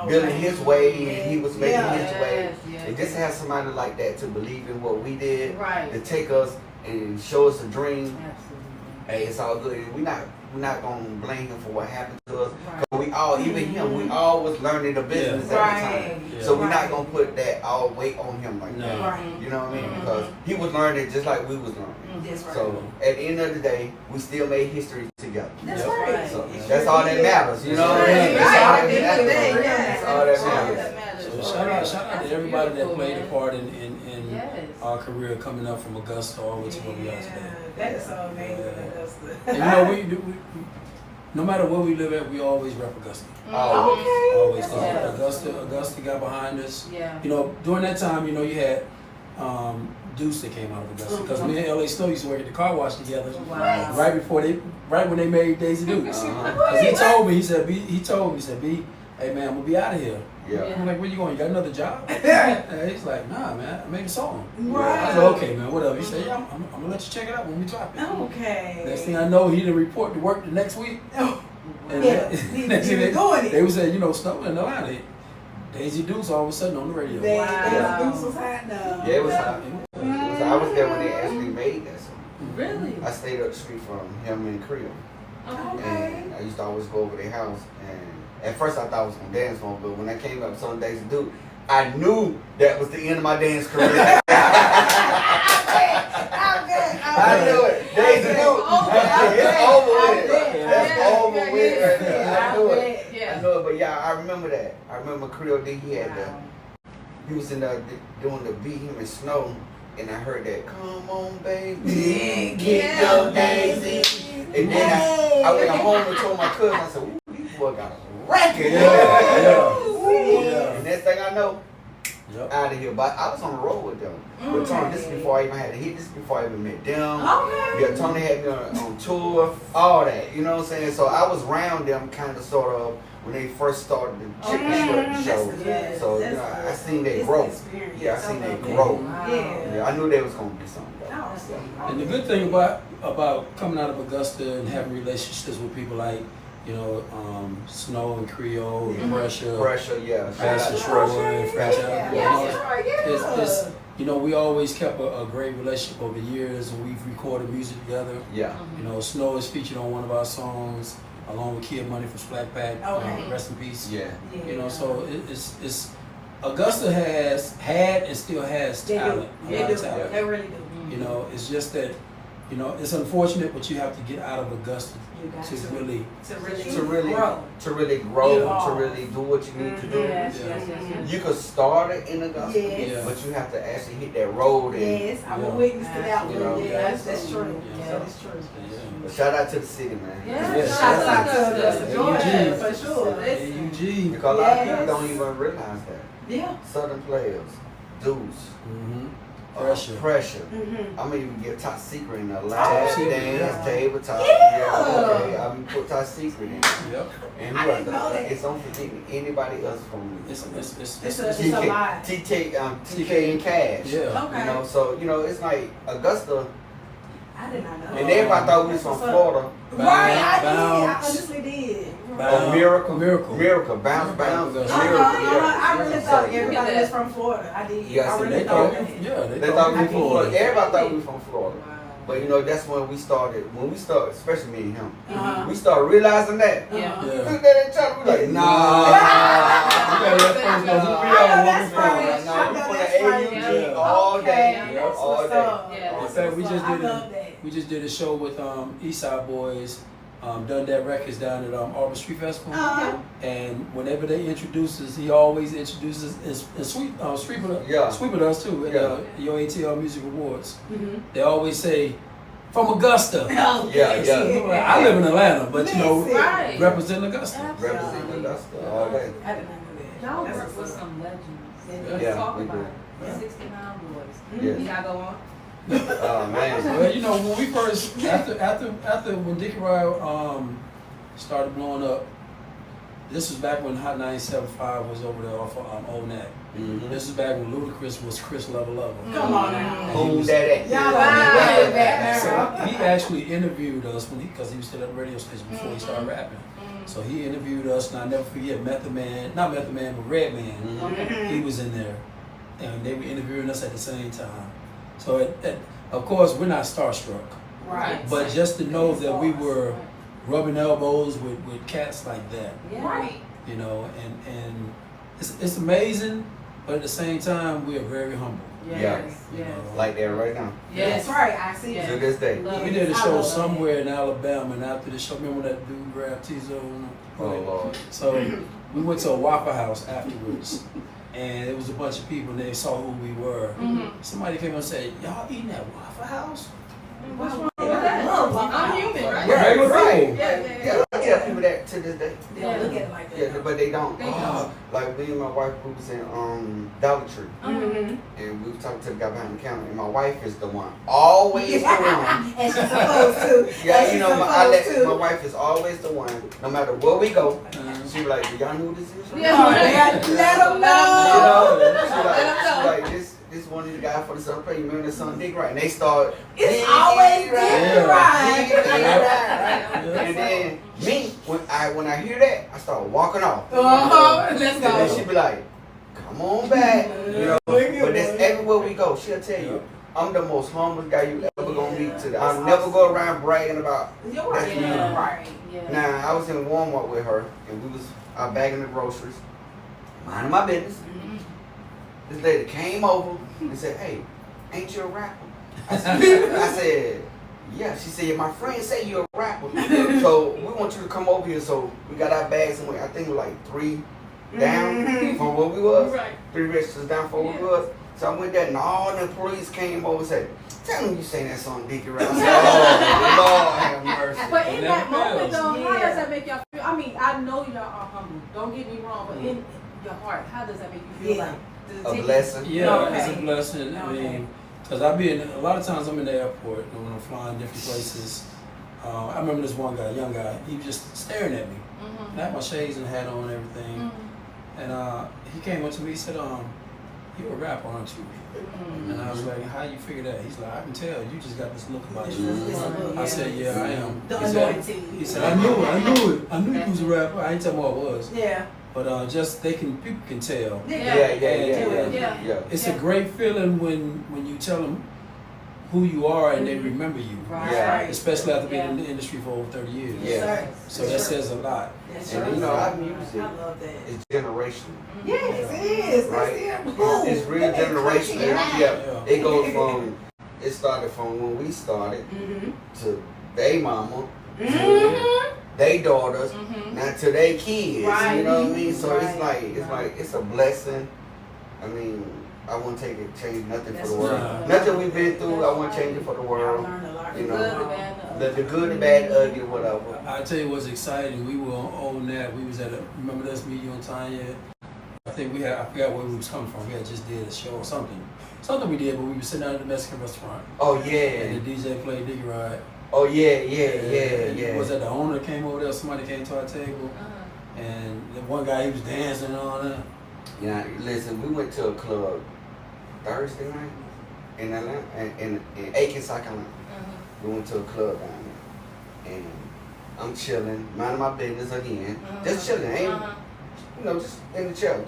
[SPEAKER 2] building his way, and he was making his way. And just to have somebody like that to believe in what we did, to take us and show us a dream, hey, it's all good. And we're not gonna blame him for what happened to us. We all, even him, we all was learning the business at the time. So we're not gonna put that all weight on him like that. You know what I mean? Because he was learning just like we was learning. So at the end of the day, we still made history together.
[SPEAKER 4] That's right.
[SPEAKER 2] So that's all that matters. You know what I mean? That's all that matters.
[SPEAKER 3] So shout out to everybody that played a part in our career coming up from Augusta all the way to where we are today.
[SPEAKER 4] That is so amazing.
[SPEAKER 3] And you know, we no matter where we live at, we always rep Augusta. Always. Augusta got behind us. You know, during that time, you know, you had Duice that came out of Augusta. Because me and LA Snow used to work at the car wash together. Right when they made Dazzey Duks. Because he told me, he said, B, hey man, I'm gonna be out of here. I'm like, where you going? You got another job? And he's like, nah, man, I made a song. I said, okay, man, whatever. He said, yeah, I'm gonna let you check it out when we drop it. Next thing I know, he didn't report to work the next week. And they was saying, you know, Snow in Atlanta. Dazzey Duks all of a sudden on the radio.
[SPEAKER 4] Dazzey Duks was hot now.
[SPEAKER 2] Yeah, it was hot. I was there when they actually made that song.
[SPEAKER 1] Really?
[SPEAKER 2] I stayed up the street from him and Creole. And I used to always go over their house. And at first I thought I was going to dance for him, but when I came up on Dazzey Duks, I knew that was the end of my dance career. I knew it. Dazzey Duks. It's over with. That's over with right there. I knew it. I know it, but yeah, I remember that. I remember Creole D, he was in there doing the beat, him and Snow, and I heard that, come on baby, get your Dazzey. And then I went home and told my cousin, I said, ooh, these boys got a record. And next thing I know, out of here. But I was on the road with them. With Tony, this is before I even had to hit, this is before I even met them. Yeah, Tony had me on tour, all that, you know what I'm saying? So I was around them kind of sort of when they first started the Chicken Shred show. So, you know, I seen their growth. Yeah, I seen their growth. Yeah, I knew they was going to be something.
[SPEAKER 3] And the good thing about coming out of Augusta and having relationships with people like, you know, Snow and Creole, and Pressure,
[SPEAKER 2] yeah.
[SPEAKER 3] Pastor Schroeder, it's, you know, we always kept a great relationship over the years, and we've recorded music together. Yeah. You know, Snow is featured on one of our songs, along with Kid Money from Slack Pack. Rest in peace. Yeah. You know, so it's Augusta has had and still has talent. They really do. You know, it's just that, you know, it's unfortunate, but you have to get out of Augusta to really grow, to really do what you need to do. You could start it in Augusta, but you have to actually hit that road.
[SPEAKER 4] I'm a witness to that one. That's true. That's true.
[SPEAKER 2] But shout out to the city, man.
[SPEAKER 4] Shout out to Georgia for sure.
[SPEAKER 2] Because a lot of people don't even realize that. Southern Playas, Duice. Pressure. I'm gonna even get Top Secret in the last dance, tabletop. Okay. I'm gonna put Top Secret in. And it's on forgetting anybody else from
[SPEAKER 4] it's a lot.
[SPEAKER 2] TK and Cash. You know, so you know it's like Augusta.
[SPEAKER 4] I did not know.
[SPEAKER 2] And everybody thought we was from Florida.
[SPEAKER 4] Right, I honestly did.
[SPEAKER 2] Miracle, bounce, Miracle. I
[SPEAKER 4] really thought everybody was from Florida. I did. I really thought that.
[SPEAKER 2] They thought we were from Florida. Everybody thought we were from Florida. But you know, that's when we started, especially me and him, we started realizing that. Look at each other, we're like, nah. We gotta let folks know who we are, where we from. Nah, we from the AUG all day.
[SPEAKER 3] In fact, we just did a show with Eastside Boys. Done that records down at Auburn Street Festival, and whenever they introduce us, he always introduces and sweep with us too at the ATL Music Awards. They always say, from Augusta.
[SPEAKER 2] Yeah.
[SPEAKER 3] I live in Atlanta, but you know,
[SPEAKER 1] Right.
[SPEAKER 3] represent Augusta.
[SPEAKER 2] Representing Augusta all day.
[SPEAKER 4] I did not know that.
[SPEAKER 1] Y'all
[SPEAKER 4] That's
[SPEAKER 1] work
[SPEAKER 4] what's
[SPEAKER 1] with
[SPEAKER 4] up.
[SPEAKER 1] some legends.
[SPEAKER 4] Yeah.
[SPEAKER 1] Let's talk
[SPEAKER 2] we
[SPEAKER 1] about
[SPEAKER 2] do.
[SPEAKER 1] it. 69 Boys.
[SPEAKER 2] Yes.
[SPEAKER 1] Y'all go on?
[SPEAKER 2] Oh man.
[SPEAKER 3] Well, you know, when we first after when Dickey Ride started blowing up, this was back when Hot 97.5 was over there off of Old Neck.
[SPEAKER 2] Mm-hmm.
[SPEAKER 3] This is back when Ludacris was Kris Level.
[SPEAKER 4] Come on now.
[SPEAKER 2] Who's that at?
[SPEAKER 4] Y'all
[SPEAKER 1] Wow.
[SPEAKER 4] back
[SPEAKER 3] So
[SPEAKER 4] now.
[SPEAKER 3] he actually interviewed us because he was still at the radio station before he started rapping. So he interviewed us, and I never forget not Method Man, but Redman.
[SPEAKER 2] Mm-hmm.
[SPEAKER 3] He was in there, and they were interviewing us at the same time. So of course we're not starstruck,
[SPEAKER 4] Right.
[SPEAKER 3] but just to know that we were rubbing elbows with cats like that,
[SPEAKER 1] Yeah.
[SPEAKER 4] Right.
[SPEAKER 3] you know, and it's amazing, but at the same time we are very humble.
[SPEAKER 1] Yes. Yes.
[SPEAKER 2] Like that right now.
[SPEAKER 1] Yes.
[SPEAKER 4] That's right. I see.
[SPEAKER 1] Yeah.
[SPEAKER 2] To this day.
[SPEAKER 1] Love
[SPEAKER 3] We
[SPEAKER 1] it.
[SPEAKER 3] did a
[SPEAKER 4] I
[SPEAKER 3] show
[SPEAKER 4] love
[SPEAKER 3] somewhere in Alabama, and after the show, remember that dude grabbed Tizo?
[SPEAKER 2] Oh Lord.
[SPEAKER 3] So we went to a Waffle House afterwards, and it was a bunch of people, and they saw who we were. Somebody came and said, "Y'all eating at Waffle House?"
[SPEAKER 1] What's wrong with that? I'm human, right?
[SPEAKER 2] Yeah,
[SPEAKER 3] Regular
[SPEAKER 2] right.
[SPEAKER 3] people.
[SPEAKER 2] Yeah, I tell people that to this day.
[SPEAKER 4] They don't look at it like that.
[SPEAKER 2] Yeah, but they don't.
[SPEAKER 1] They don't.
[SPEAKER 2] Like me and my wife, we was in Dollar Tree,
[SPEAKER 4] Mm-hmm.
[SPEAKER 2] and we was talking to the guy behind the counter, and my wife is the one, always the one.
[SPEAKER 4] And she's supposed to.
[SPEAKER 2] Yeah,
[SPEAKER 4] And
[SPEAKER 2] you know,
[SPEAKER 4] she's
[SPEAKER 2] my
[SPEAKER 4] supposed
[SPEAKER 2] wife is always the one. No matter where we go,
[SPEAKER 3] Uh,
[SPEAKER 2] she be like, "Do y'all know who this is?"
[SPEAKER 1] Yeah.
[SPEAKER 4] Let them
[SPEAKER 2] You
[SPEAKER 4] know.
[SPEAKER 2] know, she
[SPEAKER 1] know.
[SPEAKER 2] like this one of the guys for the Southern Playas. You remember the song Dickey Ride? And they start.
[SPEAKER 4] It's always
[SPEAKER 2] Dickey
[SPEAKER 4] Dickey Ride.
[SPEAKER 2] Dickey Ride,
[SPEAKER 3] Yeah.
[SPEAKER 2] And then me, when I hear that, I start walking off.
[SPEAKER 1] Let's
[SPEAKER 2] And then she
[SPEAKER 1] go.
[SPEAKER 2] be like, "Come on back," you know. But that's everywhere we go. She'll tell you, I'm the most humble guy you ever gonna meet. I'll never go around bragging about.
[SPEAKER 4] You're right.
[SPEAKER 2] That's me.
[SPEAKER 1] Yeah.
[SPEAKER 4] Right.
[SPEAKER 1] Yeah.
[SPEAKER 2] Now I was in Walmart with her, and we was out bagging the groceries, minding my business. This lady came over and said, "Hey, ain't you a rapper?" I said, "Yeah." She said, "My friend say you're a rapper, so we want you to come over here." So we got our bags and I think like 3 down from where we was,
[SPEAKER 1] Right.
[SPEAKER 2] 3 registers down from where we was. So I went there and all the police came over and said, "Tell them you sang that song Dickey Ride." I said, "Oh, Lord have mercy."
[SPEAKER 1] But in that moment, though, how
[SPEAKER 4] Yeah.
[SPEAKER 1] does that make y'all feel? I mean, I know y'all are humble. Don't get me wrong, but in your heart, how does that make you feel?
[SPEAKER 4] Yeah.
[SPEAKER 1] Like, does it
[SPEAKER 2] A
[SPEAKER 1] take
[SPEAKER 2] blessing.
[SPEAKER 3] Yeah,
[SPEAKER 1] Okay.
[SPEAKER 3] it's a blessing. I mean, because a lot of times I'm in the airport and when I'm flying different places. I remember this one guy, young guy, he was just staring at me. And I had my shades and hat on and everything. And he came up to me, he said, "You're a rapper, aren't you?" And I was like, "How you figure that?" He's like, "I can tell, you just got this look about you." I said, "Yeah, I am."
[SPEAKER 4] The
[SPEAKER 3] He
[SPEAKER 4] anointing.
[SPEAKER 3] said, I knew it. I knew he was a rapper. I didn't tell him what it was.
[SPEAKER 4] Yeah.
[SPEAKER 3] But just people can tell.
[SPEAKER 2] Yeah.
[SPEAKER 3] It's a great feeling when you tell them who you are and they remember you.
[SPEAKER 1] Right.
[SPEAKER 2] Yeah.
[SPEAKER 3] Especially after being in the industry for over 30 years.
[SPEAKER 2] Yeah.
[SPEAKER 3] So that says a lot.
[SPEAKER 4] That's
[SPEAKER 2] And
[SPEAKER 4] right.
[SPEAKER 2] you know, our
[SPEAKER 4] I
[SPEAKER 2] music
[SPEAKER 4] love that.
[SPEAKER 2] is generational.
[SPEAKER 4] Yes, it is.
[SPEAKER 2] Right.
[SPEAKER 4] That's it.
[SPEAKER 2] It's real
[SPEAKER 4] That makes
[SPEAKER 2] generational.
[SPEAKER 4] crazy.
[SPEAKER 2] Yeah. It goes from, it started from when we started to they mama, to they daughters, now to they kids.
[SPEAKER 1] Right.
[SPEAKER 2] You know what I mean? So it's
[SPEAKER 1] Right.
[SPEAKER 2] like it's a blessing. I mean, I won't change nothing for the world.
[SPEAKER 3] right.
[SPEAKER 2] Nothing we've been through, I won't change it for the
[SPEAKER 4] I
[SPEAKER 2] world.
[SPEAKER 4] learned a lot.
[SPEAKER 2] You
[SPEAKER 1] The
[SPEAKER 2] know,
[SPEAKER 1] good, the bad, the ugly.
[SPEAKER 2] The good, the bad, the ugly, whatever.
[SPEAKER 3] I tell you what's exciting. We were on that. We was at remember this meeting on Tanya? I think I forgot where we was coming from. We had just did a show or something. Something we did, but we were sitting down at the Mexican restaurant.
[SPEAKER 2] Oh
[SPEAKER 3] And
[SPEAKER 2] yeah.
[SPEAKER 3] the DJ played Dickey Ride.
[SPEAKER 2] Oh yeah.
[SPEAKER 3] And was that the owner came over there? Somebody came to our table. And the one guy, he was dancing and all that.
[SPEAKER 2] Yeah, listen, we went to a club Thursday night in Atlanta, in Aiken, South Carolina. We went to a club down there, and I'm chilling, minding my business again, just chilling, ain't just in the chair.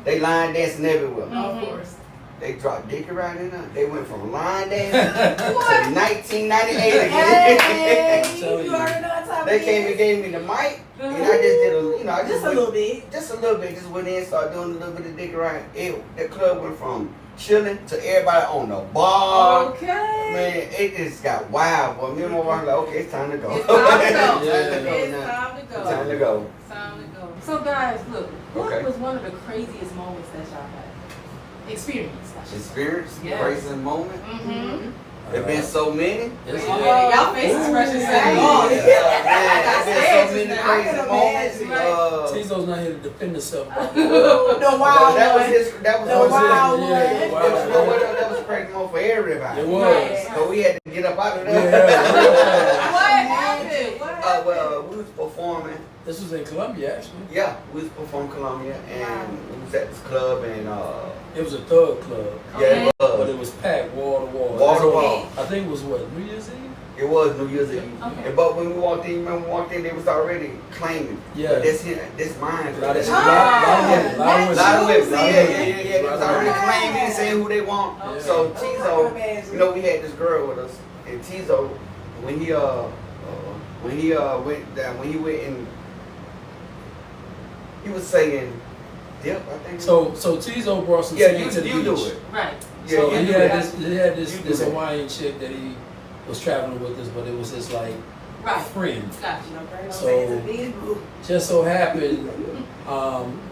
[SPEAKER 2] They line dancing everywhere.
[SPEAKER 4] Of course.
[SPEAKER 2] They dropped Dickey Ride in there. They went from line dancing to 1998 again.
[SPEAKER 4] Hey,
[SPEAKER 3] Tell
[SPEAKER 4] you
[SPEAKER 3] you.
[SPEAKER 4] already know what time
[SPEAKER 2] They
[SPEAKER 4] it
[SPEAKER 2] came and
[SPEAKER 4] is.
[SPEAKER 2] gave me the mic, and I just did
[SPEAKER 4] Just a little bit.
[SPEAKER 2] just a little bit. Just went in, started doing a little bit of Dickey Ride. The club went from chilling to everybody on the bar.
[SPEAKER 1] Okay.
[SPEAKER 2] Man, it just got wild. Boy, me and my wife were like, okay, it's time to go.
[SPEAKER 1] It's time to go.
[SPEAKER 3] Yeah.
[SPEAKER 1] It's
[SPEAKER 2] now.
[SPEAKER 1] time to go.
[SPEAKER 2] It's time to go.
[SPEAKER 1] It's time to go. So guys, look, what
[SPEAKER 2] Okay.
[SPEAKER 1] was one of the craziest moments that y'all had? Experience.
[SPEAKER 2] Experience,
[SPEAKER 1] Yes.
[SPEAKER 2] crazy moment. There's been so many.
[SPEAKER 1] Y'all face expression said it all.
[SPEAKER 2] Man, there's been so many crazy moments.
[SPEAKER 3] Tizo's not here to defend himself.
[SPEAKER 4] The wild
[SPEAKER 2] that was
[SPEAKER 4] one.
[SPEAKER 2] his. That was
[SPEAKER 4] The
[SPEAKER 2] his.
[SPEAKER 4] wild one.
[SPEAKER 3] Yeah, the wild one.
[SPEAKER 2] That was a crazy moment for everybody.
[SPEAKER 3] It was.
[SPEAKER 2] So we had to get up out of
[SPEAKER 3] Yeah,
[SPEAKER 2] there.
[SPEAKER 1] What happened? What happened?
[SPEAKER 2] Well, we was performing.
[SPEAKER 3] This was in Columbia, actually.
[SPEAKER 2] Yeah, we was performing Columbia, and we was at this club, and
[SPEAKER 3] It was a thug club,
[SPEAKER 2] yeah, it
[SPEAKER 3] but
[SPEAKER 2] was.
[SPEAKER 3] it was packed wall to wall.
[SPEAKER 2] Wall to wall.
[SPEAKER 3] I think it was what, New Year's Eve?
[SPEAKER 2] It was New Year's Eve.
[SPEAKER 1] Okay.
[SPEAKER 2] But when we walked in, remember we walked in, they was already claiming.
[SPEAKER 3] Yeah.
[SPEAKER 2] But this here, this mine.
[SPEAKER 3] Lot of
[SPEAKER 2] A
[SPEAKER 3] women.
[SPEAKER 2] lot of women. Yeah,
[SPEAKER 3] Yeah.
[SPEAKER 2] they was already claiming, saying who they want.
[SPEAKER 3] Yeah.
[SPEAKER 2] So Tizo, you know, we had this girl with us, and Tizo, when he went and he was saying, "Dip," I think.
[SPEAKER 3] So Tizo brought some
[SPEAKER 2] yeah,
[SPEAKER 3] sand to the
[SPEAKER 2] you do
[SPEAKER 3] beach.
[SPEAKER 2] it.
[SPEAKER 1] Right.
[SPEAKER 3] So
[SPEAKER 2] Yeah,
[SPEAKER 3] he
[SPEAKER 2] you
[SPEAKER 3] had
[SPEAKER 2] do
[SPEAKER 3] this,
[SPEAKER 2] it.
[SPEAKER 3] he had this,
[SPEAKER 2] You do
[SPEAKER 3] this
[SPEAKER 2] that.
[SPEAKER 3] Hawaiian chick that he was traveling with us, but it was his like
[SPEAKER 1] Right.
[SPEAKER 3] friend.
[SPEAKER 1] Gotcha.
[SPEAKER 3] So just so happened,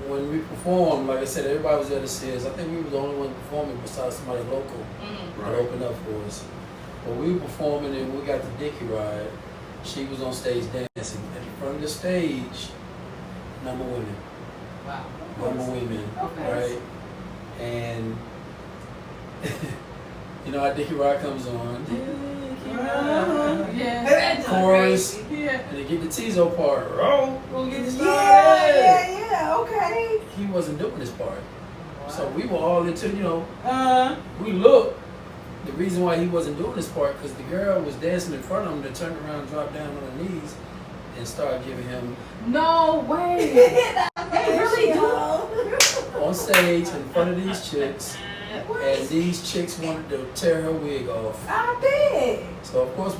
[SPEAKER 3] when we performed, like I said, everybody was there to see us. I think we were the only one performing besides somebody local that opened up for us. But we were performing and we got the Dickey Ride. She was on stage dancing. At the front of the stage, number women.
[SPEAKER 1] Wow.
[SPEAKER 3] Number women,
[SPEAKER 1] Okay.
[SPEAKER 3] right? And you know how Dickey Ride comes on. Dickey Ride.
[SPEAKER 1] Yeah.
[SPEAKER 3] Chorus.
[SPEAKER 1] Yeah.
[SPEAKER 3] And they get the Tizo part. Oh, we'll get this started.
[SPEAKER 4] Yeah, okay.
[SPEAKER 3] He wasn't doing this part. So we were all into, we looked. The reason why he wasn't doing this part, because the girl was dancing in front of him, to turn around, drop down on her knees, and start giving him
[SPEAKER 1] No way. They really do.
[SPEAKER 3] on stage in front of these chicks, and these chicks wanted to tear her wig off.
[SPEAKER 4] I did.
[SPEAKER 3] So of course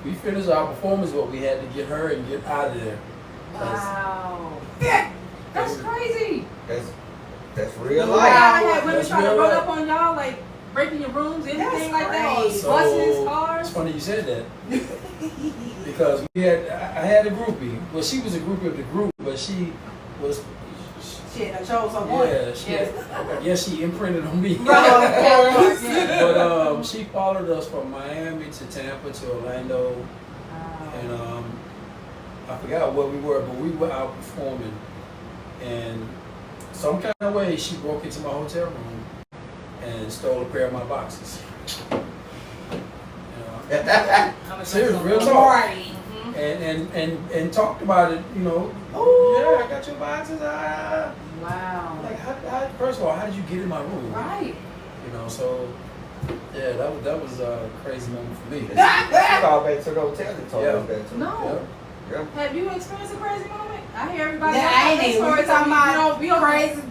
[SPEAKER 3] we finished our performance, but we had to get her and get out of there. 'Cause
[SPEAKER 1] Wow.
[SPEAKER 4] Yeah.
[SPEAKER 1] That's crazy.
[SPEAKER 2] That's real
[SPEAKER 1] Wow.
[SPEAKER 2] life.
[SPEAKER 1] I had women
[SPEAKER 3] That's
[SPEAKER 1] trying to
[SPEAKER 3] real
[SPEAKER 1] run
[SPEAKER 3] life.
[SPEAKER 1] up on y'all, like breaking your rooms, anything
[SPEAKER 4] That's
[SPEAKER 1] like that, or
[SPEAKER 4] crazy.
[SPEAKER 1] buses, cars.
[SPEAKER 3] It's funny you said that. Because I had a groupie. Well, she was a groupie of the group, but she was,
[SPEAKER 4] Shit, I chose someone.
[SPEAKER 3] I guess she imprinted on me.
[SPEAKER 1] Right. Yeah.
[SPEAKER 3] But she followed us from Miami to Tampa to Orlando, and I forgot where we were, but we were out performing, and some kind of way she broke into my hotel room and stole a pair of my boxes. Seriously, real talk. And talked about it, Oh, yeah, I got your boxes.
[SPEAKER 1] Wow.
[SPEAKER 3] Like, how, first of all, how did you get in my room?
[SPEAKER 1] Right.
[SPEAKER 3] So yeah, that was a crazy moment for me.
[SPEAKER 2] She called back to the hotel and told us that too.
[SPEAKER 1] No.
[SPEAKER 2] Yeah.
[SPEAKER 1] Have you experienced a crazy moment? I hear everybody.
[SPEAKER 4] Yeah, I ain't even. We talking about
[SPEAKER 1] we don't
[SPEAKER 4] crazy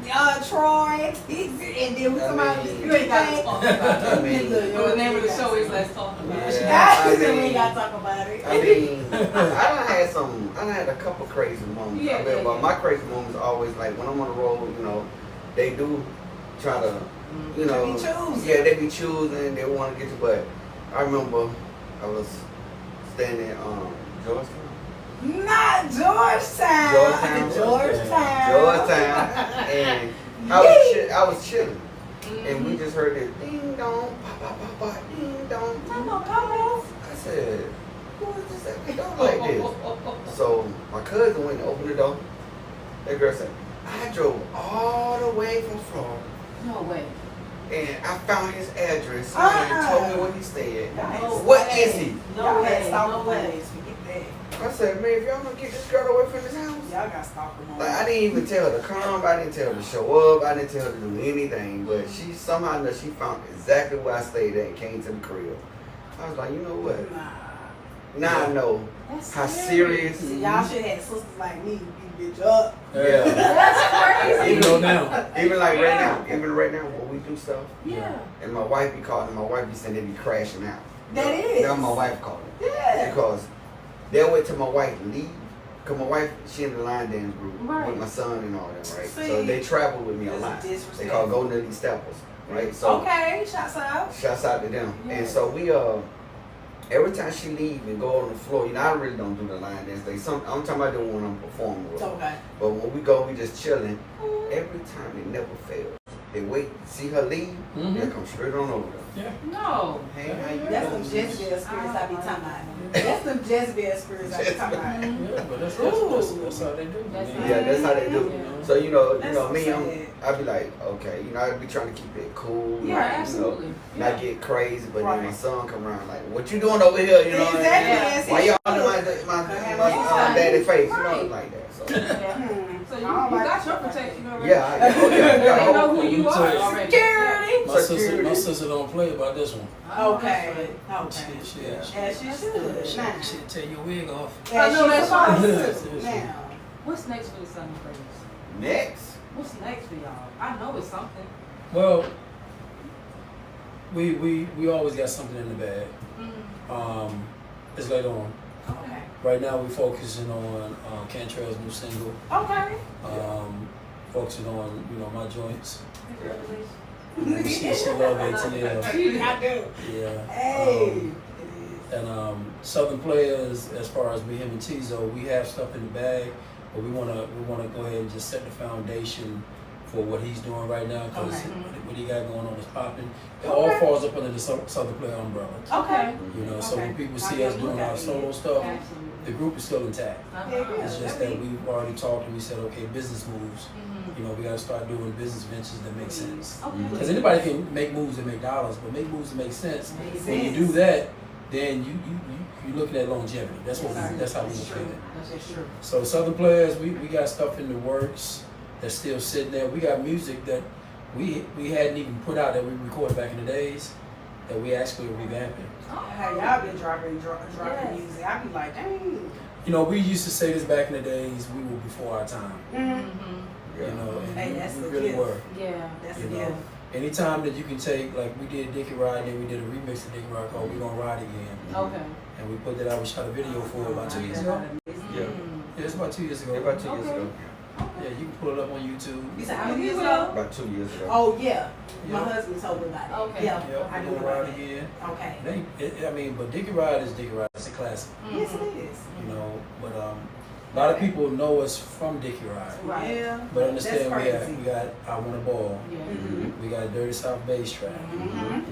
[SPEAKER 4] Troy, and then we talking about this
[SPEAKER 1] You ain't got to talk about it.
[SPEAKER 2] I mean,
[SPEAKER 1] The name of the show is Let's Talk About It.
[SPEAKER 2] Yeah.
[SPEAKER 4] I said we ain't gotta talk about it.
[SPEAKER 2] I mean, I done had a couple crazy moments.
[SPEAKER 1] Yeah, yeah,
[SPEAKER 2] But
[SPEAKER 1] yeah.
[SPEAKER 2] my crazy moments are always like when I'm on the road, they do try to,
[SPEAKER 4] They be choosing.
[SPEAKER 2] yeah, they be choosing, they want to get you. But I remember I was staying in Georgetown.
[SPEAKER 4] Not Georgetown.
[SPEAKER 2] Georgetown. And I was chilling. And we just heard this ding dong, pop, pop, pop, pop, ding dong. I said, who is this at the door like this? So my cousin went and opened the door. That girl said, I drove all the way from Florida.
[SPEAKER 1] No way.
[SPEAKER 2] And I found his address and told me what he stayed.
[SPEAKER 1] No
[SPEAKER 2] What
[SPEAKER 1] way.
[SPEAKER 2] is he?
[SPEAKER 4] Y'all had
[SPEAKER 1] No
[SPEAKER 4] stalker
[SPEAKER 1] way.
[SPEAKER 4] ways. Forget that.
[SPEAKER 2] I said, man, if y'all don't get this girl away from this house.
[SPEAKER 4] Y'all got stalker
[SPEAKER 2] Like, I didn't even tell her to come, I didn't tell her to show up, I didn't tell her to do anything, but she somehow she found exactly where I stayed at and came to the crib. I was like, you know what? Now I know
[SPEAKER 1] That's
[SPEAKER 2] how
[SPEAKER 1] serious.
[SPEAKER 2] serious.
[SPEAKER 4] See, y'all should have sisters like me to beat bitch up.
[SPEAKER 2] Yeah.
[SPEAKER 1] That's crazy.
[SPEAKER 3] You know now.
[SPEAKER 2] Even like right now when we do stuff,
[SPEAKER 1] Yeah.
[SPEAKER 2] and my wife be calling, my wife be saying they be crashing out.
[SPEAKER 4] That is.
[SPEAKER 2] Now my wife calling.
[SPEAKER 4] Yeah.
[SPEAKER 2] Because they'll wait till my wife leave. Cause my wife, she in the line dance group
[SPEAKER 1] Right.
[SPEAKER 2] with my son and all that, right?
[SPEAKER 4] See?
[SPEAKER 2] So they travel with me a
[SPEAKER 4] That's
[SPEAKER 2] lot. They
[SPEAKER 4] disrespectful.
[SPEAKER 2] call Golden Lily Steppers, right? So
[SPEAKER 4] Okay, shots out.
[SPEAKER 2] shouts out to them.
[SPEAKER 1] Yeah.
[SPEAKER 2] And so we every time she leave and go on the floor, I really don't do the line dance thing. I'm talking about doing when I'm performing with her.
[SPEAKER 4] Okay.
[SPEAKER 2] But when we go, we just chilling. Every time it never fails. They wait, see her leave, they come straight on over there.
[SPEAKER 3] Yeah.
[SPEAKER 1] No.
[SPEAKER 2] Hey, how you
[SPEAKER 4] That's them
[SPEAKER 2] doing?
[SPEAKER 4] Jezebel spirits I be talking about. That's them Jezebel spirits I be talking about.
[SPEAKER 3] Yeah, but that's how they do.
[SPEAKER 1] That's
[SPEAKER 3] man.
[SPEAKER 2] Yeah, that's how they do.
[SPEAKER 1] Yeah.
[SPEAKER 2] So
[SPEAKER 4] That's so
[SPEAKER 2] me,
[SPEAKER 4] sad.
[SPEAKER 2] I be like, okay, I be trying to keep it cool,
[SPEAKER 1] Yeah,
[SPEAKER 2] like,
[SPEAKER 1] absolutely.
[SPEAKER 2] not get crazy. But then my
[SPEAKER 4] Right.
[SPEAKER 2] son come around like, what you doing over here? You know,
[SPEAKER 4] Exactly.
[SPEAKER 1] Yeah.
[SPEAKER 4] Yes,
[SPEAKER 2] why
[SPEAKER 4] he
[SPEAKER 2] y'all
[SPEAKER 4] should.
[SPEAKER 2] in my
[SPEAKER 1] Yeah.
[SPEAKER 2] daddy face? You know,
[SPEAKER 1] Right.
[SPEAKER 2] like that. So
[SPEAKER 1] Yeah. So you got your protection already.
[SPEAKER 2] yeah,
[SPEAKER 1] They know who you are
[SPEAKER 3] Security.
[SPEAKER 1] already.
[SPEAKER 4] Security.
[SPEAKER 3] My sister don't play about this one.
[SPEAKER 4] Okay. Okay.
[SPEAKER 3] She
[SPEAKER 4] As she should. Now.
[SPEAKER 3] she'll take your wig off.
[SPEAKER 4] As
[SPEAKER 1] know that's
[SPEAKER 4] supposed
[SPEAKER 3] right.
[SPEAKER 4] to. Now.
[SPEAKER 1] What's next for the Southern Playas?
[SPEAKER 2] next.
[SPEAKER 1] What's next for y'all? I know it's something.
[SPEAKER 3] Well, we always got something in the bag. It's later on.
[SPEAKER 4] Okay.
[SPEAKER 3] Right now we're focusing on Cantrell's new single.
[SPEAKER 4] Okay.
[SPEAKER 3] Focusing on my joints.
[SPEAKER 1] Congratulations.
[SPEAKER 3] She love ATL.
[SPEAKER 4] I do.
[SPEAKER 3] Yeah.
[SPEAKER 4] Hey.
[SPEAKER 3] And Southern Playas, as far as me, him, and Tizo, we have stuff in the bag, but we wanna go ahead and just set the foundation for what he's doing right now, because
[SPEAKER 4] Okay.
[SPEAKER 3] what he got going on is popping. It all falls up under the Southern Player umbrella.
[SPEAKER 4] Okay.
[SPEAKER 3] So when
[SPEAKER 4] Okay.
[SPEAKER 3] people see us doing our solo stuff,
[SPEAKER 1] Absolutely.
[SPEAKER 3] the group is still intact.
[SPEAKER 1] Uh-huh.
[SPEAKER 3] It's just that we've already talked and we said, okay, business moves.
[SPEAKER 1] Mhm.
[SPEAKER 3] We gotta start doing business ventures that make sense.
[SPEAKER 1] Okay.
[SPEAKER 3] Because anybody can make moves and make dollars, but make moves that make sense.
[SPEAKER 4] Makes
[SPEAKER 3] When you
[SPEAKER 4] sense.
[SPEAKER 3] do that, then you're looking at longevity. That's what that's how we look at it.
[SPEAKER 1] That's true.
[SPEAKER 3] So Southern Players, we got stuff in the works that's still sitting there. We got music that we hadn't even put out that we recorded back in the days that we actually revamping.
[SPEAKER 4] Hey, y'all been dropping
[SPEAKER 1] Yes.
[SPEAKER 4] music. I be like, dang.
[SPEAKER 3] We used to say this back in the days, we were before our time.
[SPEAKER 1] Mm-hmm.
[SPEAKER 3] And
[SPEAKER 4] Hey, that's
[SPEAKER 3] we
[SPEAKER 4] the
[SPEAKER 3] really
[SPEAKER 4] gift.
[SPEAKER 3] were.
[SPEAKER 1] Yeah.
[SPEAKER 4] That's
[SPEAKER 3] You
[SPEAKER 4] a
[SPEAKER 3] know,
[SPEAKER 4] gift.
[SPEAKER 3] anytime that you can take, like we did Dickey Ride, then we did a remix of Dickey Ride called We Gonna Ride Again.
[SPEAKER 1] Okay.
[SPEAKER 3] And we put that out, we shot a video for it about 2 years ago.
[SPEAKER 2] Yeah.
[SPEAKER 3] Yeah, it's about 2 years ago.
[SPEAKER 2] About 2 years
[SPEAKER 1] Okay.
[SPEAKER 2] ago.
[SPEAKER 3] Yeah, you can pull it up on YouTube.
[SPEAKER 4] You said how many years ago?
[SPEAKER 2] About 2 years ago.
[SPEAKER 4] Oh yeah. My
[SPEAKER 3] Yeah.
[SPEAKER 4] husband told me about it.
[SPEAKER 1] Okay.
[SPEAKER 4] Yeah.
[SPEAKER 3] Yeah,
[SPEAKER 4] I
[SPEAKER 3] We
[SPEAKER 4] knew
[SPEAKER 3] Gonna
[SPEAKER 4] about
[SPEAKER 3] Ride
[SPEAKER 4] that.
[SPEAKER 3] Again.
[SPEAKER 4] Okay.
[SPEAKER 3] But Dickey Ride is Dickey Ride. It's a classic,
[SPEAKER 4] Yes, it is.
[SPEAKER 3] But a lot of people know us from Dickey Ride.
[SPEAKER 1] Right.
[SPEAKER 4] Yeah.
[SPEAKER 3] But understand
[SPEAKER 4] That's
[SPEAKER 3] we
[SPEAKER 4] crazy.
[SPEAKER 3] got I Wanna Ball.
[SPEAKER 1] Yeah.
[SPEAKER 4] Mm-hmm.
[SPEAKER 3] We got Dirty South Bass Track.
[SPEAKER 4] Mm-hmm.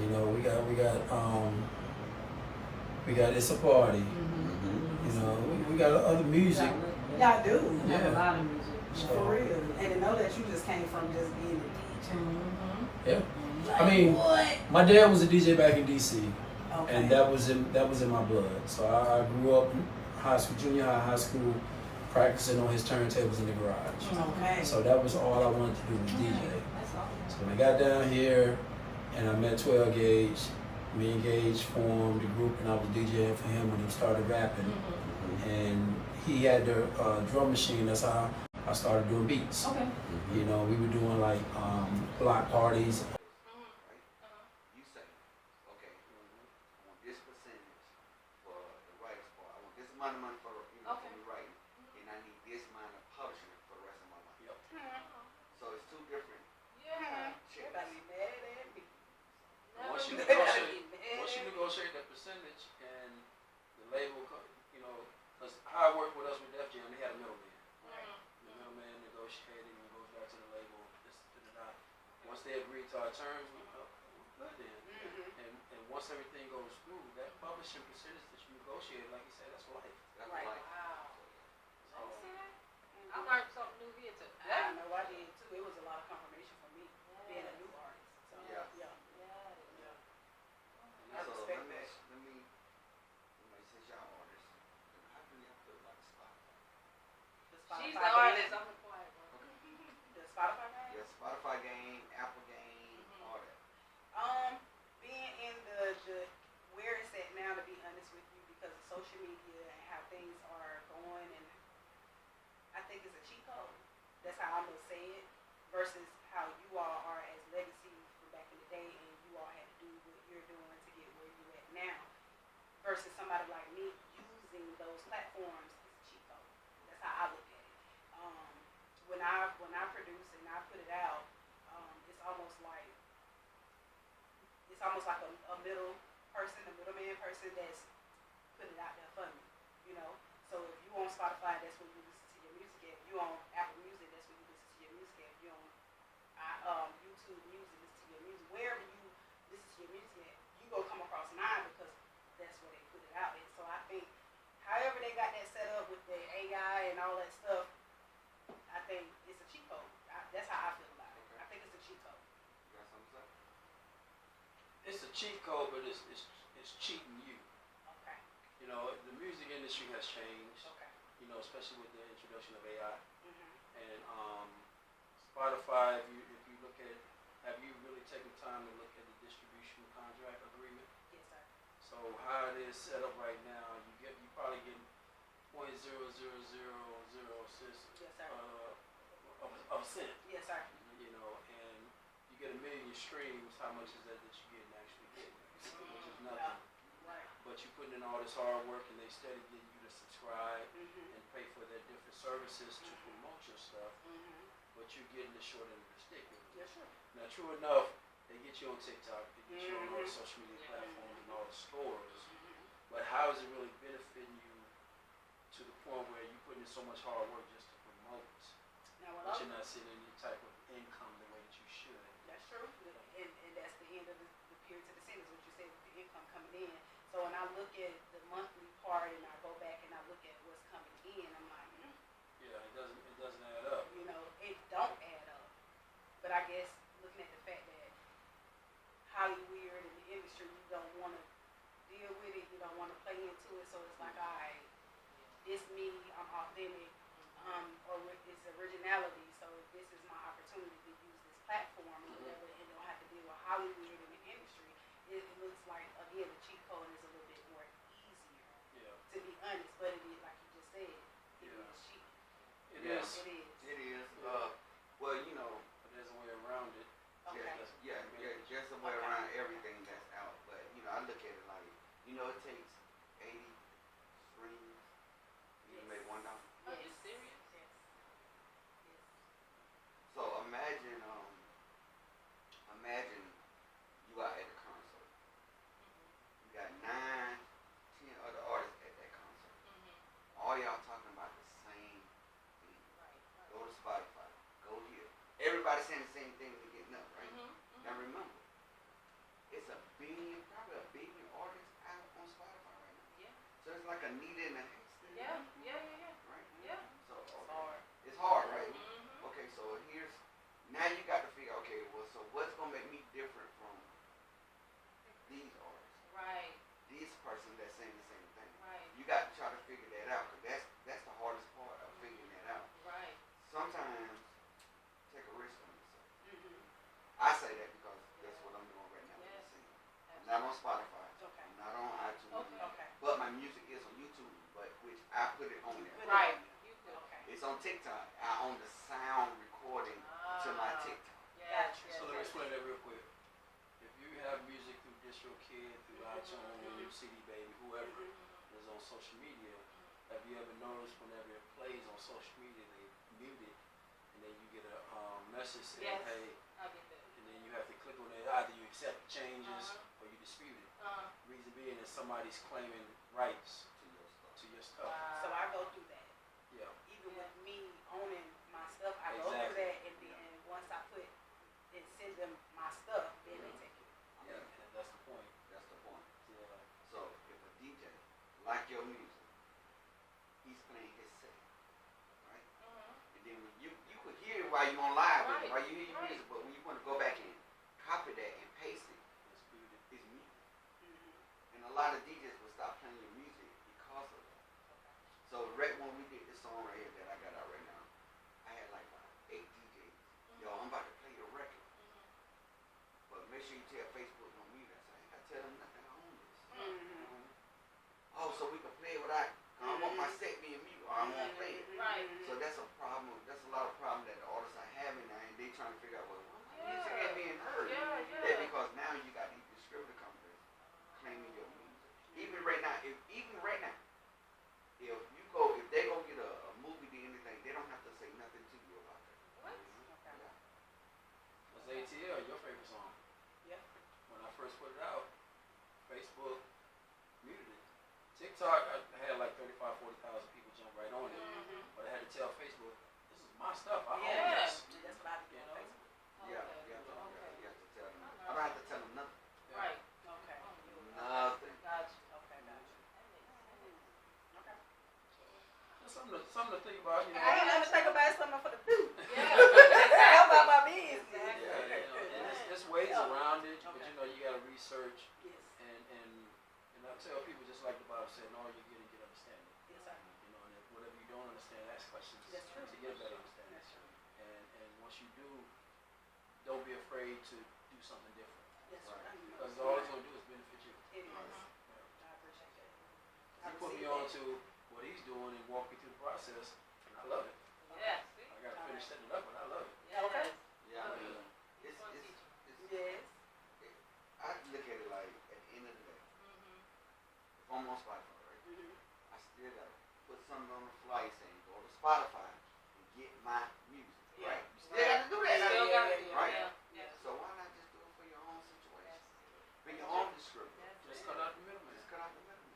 [SPEAKER 3] We got It's a Party.
[SPEAKER 1] Mm-hmm.
[SPEAKER 3] We got other music.
[SPEAKER 4] Y'all do.
[SPEAKER 1] We have
[SPEAKER 3] Yeah.
[SPEAKER 1] a lot of music.
[SPEAKER 4] For real. And to know that you just came from just being a DJ.
[SPEAKER 1] Mm-hmm.
[SPEAKER 3] Yeah.
[SPEAKER 4] Like,
[SPEAKER 3] I mean,
[SPEAKER 4] what?
[SPEAKER 3] my dad was a DJ back in DC,
[SPEAKER 4] Okay.
[SPEAKER 3] and that was in my blood. So I grew up in high school, junior high school, practicing on his turntables in the garage.
[SPEAKER 4] Okay.
[SPEAKER 3] So that was all I wanted to do was DJ.
[SPEAKER 1] That's awesome.
[SPEAKER 3] So when I got down here and I met 12 Gauge, me and Gage formed a group and I was DJing for him when he started rapping.
[SPEAKER 1] Mm-hmm.
[SPEAKER 3] And he had the drum machine, that's how I started doing beats.
[SPEAKER 1] Okay.
[SPEAKER 3] We were doing like block parties.
[SPEAKER 2] You say, okay, I want this percentage for the writer's part. I want this amount of money for for me writing, and I need this amount of publishing it for the rest of my life. So it's two different checks.
[SPEAKER 4] Everybody mad at me.
[SPEAKER 3] Once you negotiate that percentage and the label, because how it worked with us with Def Jam, they had a middleman. The middleman negotiated and goes back to the label. Once they agreed to our terms, we're good then. And once everything goes through, that publishing percentage that you negotiated, like you said, that's life.
[SPEAKER 2] That's
[SPEAKER 4] Right.
[SPEAKER 2] like,
[SPEAKER 5] I learned something new here too.
[SPEAKER 4] I know I did too. It was a lot of confirmation for me being a new artist. So
[SPEAKER 2] Yeah.
[SPEAKER 4] yeah. I
[SPEAKER 2] so
[SPEAKER 4] respect
[SPEAKER 2] let
[SPEAKER 4] that.
[SPEAKER 2] me since y'all artists, how do y'all feel about Spotify?
[SPEAKER 4] The
[SPEAKER 5] She's
[SPEAKER 4] Spotify
[SPEAKER 5] the artist.
[SPEAKER 4] game.
[SPEAKER 5] I'm the choir.
[SPEAKER 4] The Spotify game.
[SPEAKER 2] Yeah, Spotify game, Apple game, all that.
[SPEAKER 4] Being in the where it's at now, to be honest with you, because of social media and how things are going, and I think it's a cheat code. That's how I'm gonna say it. Versus how you all are as legacy from back in the day, and you all had to do what you're doing to get where you're at now. Versus somebody like me using those platforms is a cheat code. That's how I look at it. When I produce and I put it out, it's almost like a middleman person that's putting it out there for me, So if you on Spotify, that's where you listen to your music at. If you on Apple Music, that's where you listen to your music at. If you on YouTube
[SPEAKER 3] it's a cheat code, but it's cheating you.
[SPEAKER 4] Okay.
[SPEAKER 3] You know, the music industry has changed.
[SPEAKER 4] Okay.
[SPEAKER 3] You know, especially with the introduction of AI.
[SPEAKER 4] Mm-hmm.
[SPEAKER 3] And Spotify, if you look at, have you really taken time to look at the distribution contract agreement?
[SPEAKER 4] Yes, sir.
[SPEAKER 3] So how it is set up right now, you probably get 0.000006
[SPEAKER 4] Yes, sir.
[SPEAKER 3] of a cent.
[SPEAKER 4] Yes, sir.
[SPEAKER 3] You know, and you get 1 million streams. How much is that you get actually getting? Which is nothing.
[SPEAKER 4] Right.
[SPEAKER 3] But you putting in all this hard work, and they steady getting you to subscribe
[SPEAKER 4] Mm-hmm.
[SPEAKER 3] and pay for their different services to promote your stuff.
[SPEAKER 4] Mm-hmm.
[SPEAKER 3] But you're getting the short end of the stick with it.
[SPEAKER 4] Yes, sir.
[SPEAKER 3] Now, true enough, they get you on TikTok, they get you on all the
[SPEAKER 4] Mhm.
[SPEAKER 3] social media platforms and all the stores.
[SPEAKER 4] Mm-hmm.
[SPEAKER 3] But how is it really benefiting you to the point where you're putting in so much hard work just to promote,
[SPEAKER 4] Now,
[SPEAKER 3] but you're not seeing any type of income the way that you should?
[SPEAKER 4] that's true. And that's the end of the period to the sentence, what you said with the income coming in. So when I look at the monthly part and I go back and I look at what's coming in, I'm like,
[SPEAKER 3] Yeah, it doesn't add up.
[SPEAKER 4] you know, it don't add up. But I guess looking at the fact that Hollywood and the industry, you don't want to deal with it, you don't want to play into it, so it's like, alright, it's me, I'm authentic, or it's originality, so this is my opportunity to use this platform or whatever, and don't have to deal with Hollywood and the industry. It looks like, again, the cheat code is a little bit more easier,
[SPEAKER 3] Yeah,
[SPEAKER 4] to be honest, but it is, like you just said, it
[SPEAKER 3] Yeah.
[SPEAKER 4] is cheap.
[SPEAKER 3] it
[SPEAKER 2] Yeah.
[SPEAKER 3] is.
[SPEAKER 4] It is.
[SPEAKER 2] It is. Well, you know,
[SPEAKER 3] But there's a way around it.
[SPEAKER 4] Okay.
[SPEAKER 2] just a way around everything that's out. But you know, I look at it like, you know, it takes 80 streams to make $1.
[SPEAKER 5] Are you serious?
[SPEAKER 4] Yes. Yes.
[SPEAKER 2] So imagine you out at a concert. You got 9, 10 other artists at that concert. All y'all talking about the same thing.
[SPEAKER 4] Right.
[SPEAKER 2] Go to Spotify. Go here. Everybody saying the same thing when they getting up, right? Now remember, it's probably a billion artists out on Spotify right now.
[SPEAKER 4] Yeah.
[SPEAKER 2] So it's like a needle in a haystack.
[SPEAKER 5] Yeah.
[SPEAKER 2] Right?
[SPEAKER 5] Yeah.
[SPEAKER 2] So
[SPEAKER 4] It's hard.
[SPEAKER 2] it's hard, right?
[SPEAKER 5] Mm-hmm.
[SPEAKER 2] Okay, so now you got to figure, okay, well, so what's gonna make me different from these artists?
[SPEAKER 5] Right.
[SPEAKER 2] This person that's saying the same thing.
[SPEAKER 5] Right.
[SPEAKER 2] You got to try to figure that out, because that's the hardest part of figuring that out.
[SPEAKER 5] Right.
[SPEAKER 2] Sometimes take a risk on yourself.
[SPEAKER 4] Mm-hmm.
[SPEAKER 2] I say that because that's what I'm doing right now with
[SPEAKER 5] Yes.
[SPEAKER 2] the singing. I'm not on Spotify.
[SPEAKER 4] Okay.
[SPEAKER 2] I'm not on iTunes.
[SPEAKER 4] Okay.
[SPEAKER 2] But my music is on YouTube, which I put it on there.
[SPEAKER 5] Right. You could.
[SPEAKER 4] Okay.
[SPEAKER 2] It's on TikTok. I own the sound recording to my TikTok.
[SPEAKER 5] Yes.
[SPEAKER 4] Gotcha.
[SPEAKER 3] So let me explain that real quick. If you have music through DistroKid, through iTunes, CD Baby, whoever is on social media, have you ever noticed whenever it plays on social media, they mute it, and then you get a message saying,
[SPEAKER 5] Yes.
[SPEAKER 3] hey,
[SPEAKER 5] I get that.
[SPEAKER 3] and then you have to click on it. Either you accept the changes or you dispute it. Reason being is somebody's claiming rights to your stuff.
[SPEAKER 4] So I go through that.
[SPEAKER 3] Yeah.
[SPEAKER 4] Even with me owning my stuff, I go through
[SPEAKER 3] Exactly.
[SPEAKER 4] that, and then once I put and send them my stuff, then they take it.
[SPEAKER 3] Yeah. And that's the point.
[SPEAKER 2] That's the point.
[SPEAKER 3] Yeah.
[SPEAKER 2] So if a DJ like your music, he's playing his set, right? And then when you could hear it while you on live, with it,
[SPEAKER 5] Right,
[SPEAKER 2] while you hear your
[SPEAKER 5] right.
[SPEAKER 2] music, but when you want to go back and copy that and paste it,
[SPEAKER 3] Dispute it.
[SPEAKER 2] it's music.
[SPEAKER 4] Mm-hmm.
[SPEAKER 2] And a lot of DJs will stop playing your music because of that. So right when we did this song right here that I got out right now, I had like 8 DJs. Yo, I'm about to play your record. But make sure you tell Facebook don't mute us. I ain't got to tell them nothing. I own this.
[SPEAKER 4] Mm-hmm.
[SPEAKER 2] Oh, so we can play it without, I don't want my set being mute or I won't play it.
[SPEAKER 5] Right.
[SPEAKER 2] So that's a problem. That's a lot of problem that the artists are having now, and they trying to figure out, well, why my music ain't being heard?
[SPEAKER 5] Yeah.
[SPEAKER 2] That's because now you got these distributor companies claiming your music. Even right now, if they go get a movie or anything, they don't have to say nothing to you about that.
[SPEAKER 5] What?
[SPEAKER 4] Okay.
[SPEAKER 2] Yeah.
[SPEAKER 3] Was ATL your favorite song?
[SPEAKER 4] Yep.
[SPEAKER 3] When I first put it out, Facebook muted it. TikTok, I had like 35,000, 40,000 people jump right on it. But I had to tell Facebook, this is my stuff. I own
[SPEAKER 5] Yeah.
[SPEAKER 3] this.
[SPEAKER 4] That's what I do
[SPEAKER 3] You
[SPEAKER 4] on
[SPEAKER 3] know?
[SPEAKER 4] Facebook.
[SPEAKER 2] Yeah, you have to tell them. I don't have to tell them nothing.
[SPEAKER 3] Yeah.
[SPEAKER 5] Right.
[SPEAKER 4] Okay.
[SPEAKER 2] Nothing.
[SPEAKER 5] Gotcha.
[SPEAKER 4] Okay, gotcha. Okay.
[SPEAKER 3] Just something to think about, you know.
[SPEAKER 4] I ain't never think about something for the do.
[SPEAKER 5] Yeah.
[SPEAKER 4] How about my business?
[SPEAKER 3] Yeah, you know, and there's ways around it, but you know, you gotta research don't be afraid to do something different.
[SPEAKER 4] Yes,
[SPEAKER 2] Right.
[SPEAKER 4] right.
[SPEAKER 3] Because all it's going to do is benefit you.
[SPEAKER 4] It is.
[SPEAKER 3] Yeah.
[SPEAKER 4] I appreciate that.
[SPEAKER 3] He put me on to what he's doing and walk me through the process, and I love it.
[SPEAKER 5] Yes.
[SPEAKER 3] I got to finish setting it up, but I love it.
[SPEAKER 4] Okay.
[SPEAKER 2] Yeah, I mean, it's
[SPEAKER 4] Yes.
[SPEAKER 2] I look at it like at the end of the day, if I'm on Spotify, right? I still gotta put something on the fly saying go to Spotify and get my music, right? You still gotta do that.
[SPEAKER 5] Still got to do it.
[SPEAKER 2] Right?
[SPEAKER 5] Yeah. Yeah.
[SPEAKER 2] So why not just do it for your own situation? For your own description.
[SPEAKER 3] Just cut out the middleman.
[SPEAKER 2] Just cut out the middleman.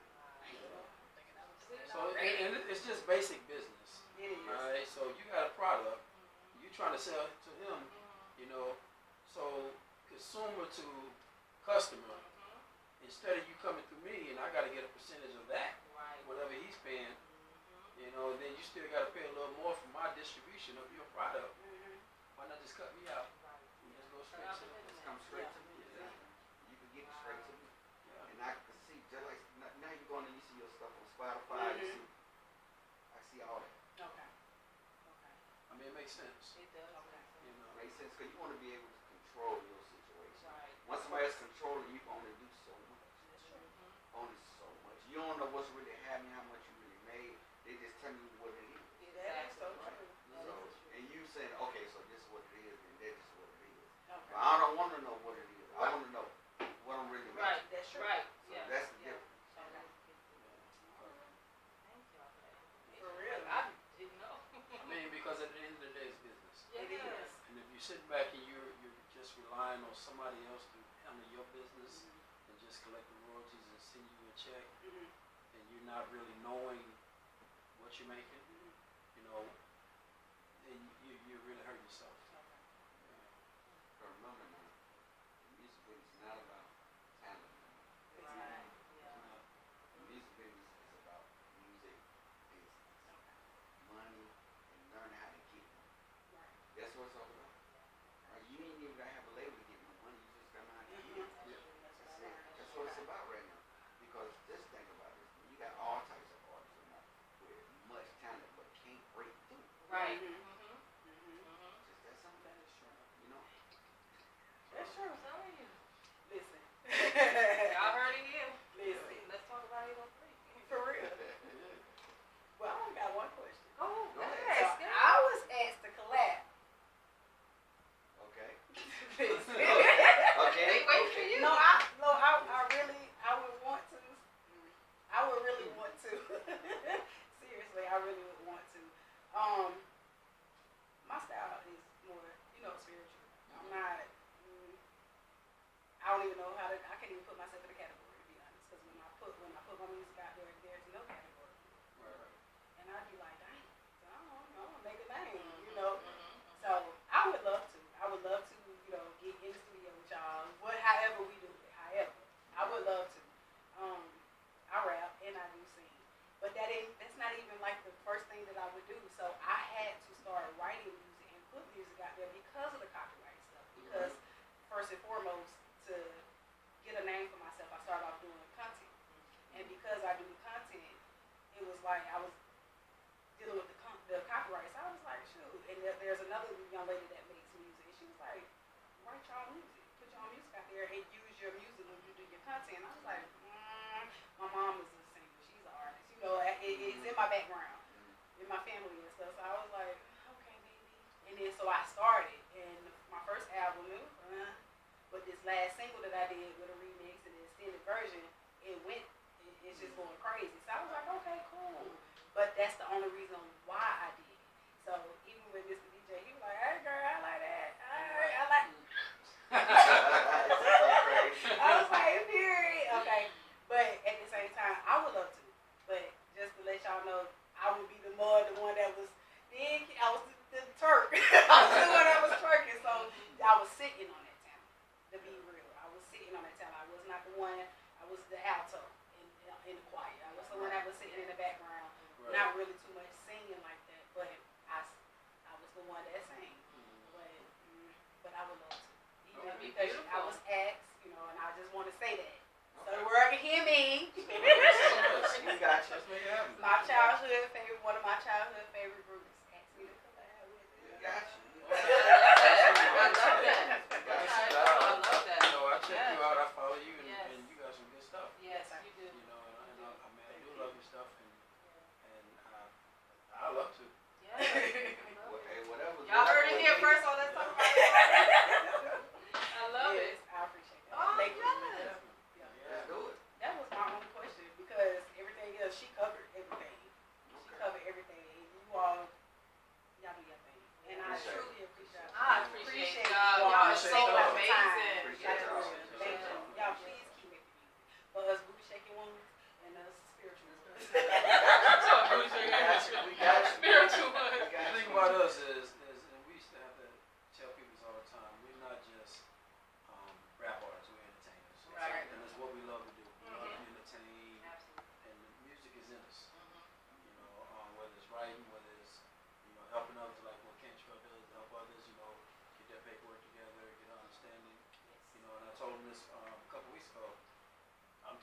[SPEAKER 3] So and it's just basic business.
[SPEAKER 4] It is.
[SPEAKER 3] All right. So you got a product, you trying to sell it to him, you know. So consumer to customer, instead of you coming through me and I got to get a percentage of that,
[SPEAKER 5] Right.
[SPEAKER 3] whatever he's paying, you know, then you still got to pay a little more for my distribution of your product. Why not just cut me out and just go straight to it?
[SPEAKER 2] Just come straight to me. Exactly. You can get it straight to me.
[SPEAKER 3] Yeah.
[SPEAKER 2] And I can see, just like now you're going to you see your stuff on Spotify. You see, I see all that.
[SPEAKER 4] Okay. Okay.
[SPEAKER 3] I mean, it makes sense.
[SPEAKER 5] It does.
[SPEAKER 3] You know.
[SPEAKER 2] Makes sense because you want to be able to control your situation.
[SPEAKER 5] Right.
[SPEAKER 2] Once somebody else controlling you, can only do so much. Only so much. You don't know what's really happening, how much you really made. They just tell you what it is.
[SPEAKER 4] That is so
[SPEAKER 2] Right.
[SPEAKER 4] true.
[SPEAKER 2] So, and you saying, okay, so this is what it is, and that is what it is.
[SPEAKER 4] Okay.
[SPEAKER 2] But I don't want to know what it is. I want to know what I'm really making.
[SPEAKER 5] Right.
[SPEAKER 4] That's true.
[SPEAKER 5] Right.
[SPEAKER 2] So
[SPEAKER 5] Yeah.
[SPEAKER 2] that's the
[SPEAKER 4] Yeah.
[SPEAKER 2] difference.
[SPEAKER 4] Okay.
[SPEAKER 5] Thank y'all for that.
[SPEAKER 4] For real.
[SPEAKER 5] I didn't know.
[SPEAKER 3] I mean, because at the end of the day, it's business.
[SPEAKER 4] It is.
[SPEAKER 3] And if you're sitting back and you're just relying on somebody else to handle your business and just collect the royalties and send you a check, and you're not really knowing what you're making, you know, then you really hurt yourself.
[SPEAKER 2] But remember now, the music business is not about talent.
[SPEAKER 5] Right.
[SPEAKER 2] The music business is about music business. Money and learning how to get money. That's what it's all about. Right? You ain't even gotta have a label to get no money. You just gotta know how to get it. That's it. That's what it's about right now. Because just think about it. You got all types of artists now with much talent but can't break through.
[SPEAKER 5] Right.
[SPEAKER 2] Just that simple. That is true. You know?
[SPEAKER 4] That's true.
[SPEAKER 5] I'm telling you.
[SPEAKER 4] Listen.
[SPEAKER 5] Y'all heard it here.
[SPEAKER 4] Listen.
[SPEAKER 5] Let's talk about 803.
[SPEAKER 4] For real. Well, I only got one question.
[SPEAKER 5] Oh,
[SPEAKER 2] Go ahead.
[SPEAKER 4] So
[SPEAKER 5] yes. Good.
[SPEAKER 4] I was asked to collab.
[SPEAKER 2] Okay.
[SPEAKER 4] Listen.
[SPEAKER 2] Okay.
[SPEAKER 5] They wait for you.
[SPEAKER 4] No, I would really want to. Seriously, I really would want to. My style is more, spiritual. I'm not. I don't even know how to. I can't even put myself in a category, to be honest. Because when I put my music out there, there's no category.
[SPEAKER 3] Right.
[SPEAKER 4] And I'd be like, dang, I don't know, make a name, So I would love to. Get in the studio with y'all. However we do it. However, I would love to. I rap and I do sing, but that's not even like the first thing that I would do. So I had to start writing music and put music out there because of the copyright stuff. Because first and foremost, to get a name for myself, I started off doing content, and because I do content, it was like I was dealing with the copyright. So I was like, shoot. And there's another young lady that makes music, and she was like, write your own music, put your own music out there, and use your music when you do your content. I was like, my mom is a singer, she's an artist, it's in my background, in my family and stuff. So I was like, okay, maybe. And then so I started, and my first album, but this last single that I did with a remix and the extended version, it's just going crazy. So I was like, okay, cool. But that's the only reason why I did it. So even with Mr. DJ, he was like, hey girl, I like that. I like I was like, period. Okay. But at the same time, I would love to. But just to let y'all know, I would be the one that was big. I was the Turk. I was doing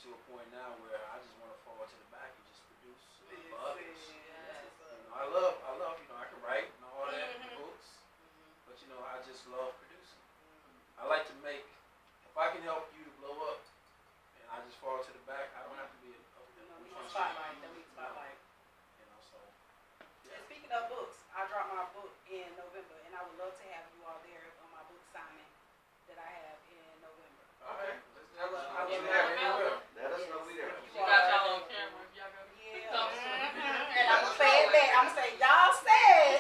[SPEAKER 3] to a point now where I just want to fall to the back and just produce for others. I love, I can write and all that, books, but I just love producing. I like to make, if I can help you to blow up, and I just fall to the back, I don't have to be a
[SPEAKER 4] spotlight. So. And speaking of books, I dropped my book in November, and I would love to have you all there on my book signing that I have in November.
[SPEAKER 3] Okay.
[SPEAKER 2] Let us know we there.
[SPEAKER 5] You got y'all on camera if y'all go to
[SPEAKER 4] And I'm gonna say it back. I'm gonna say y'all said.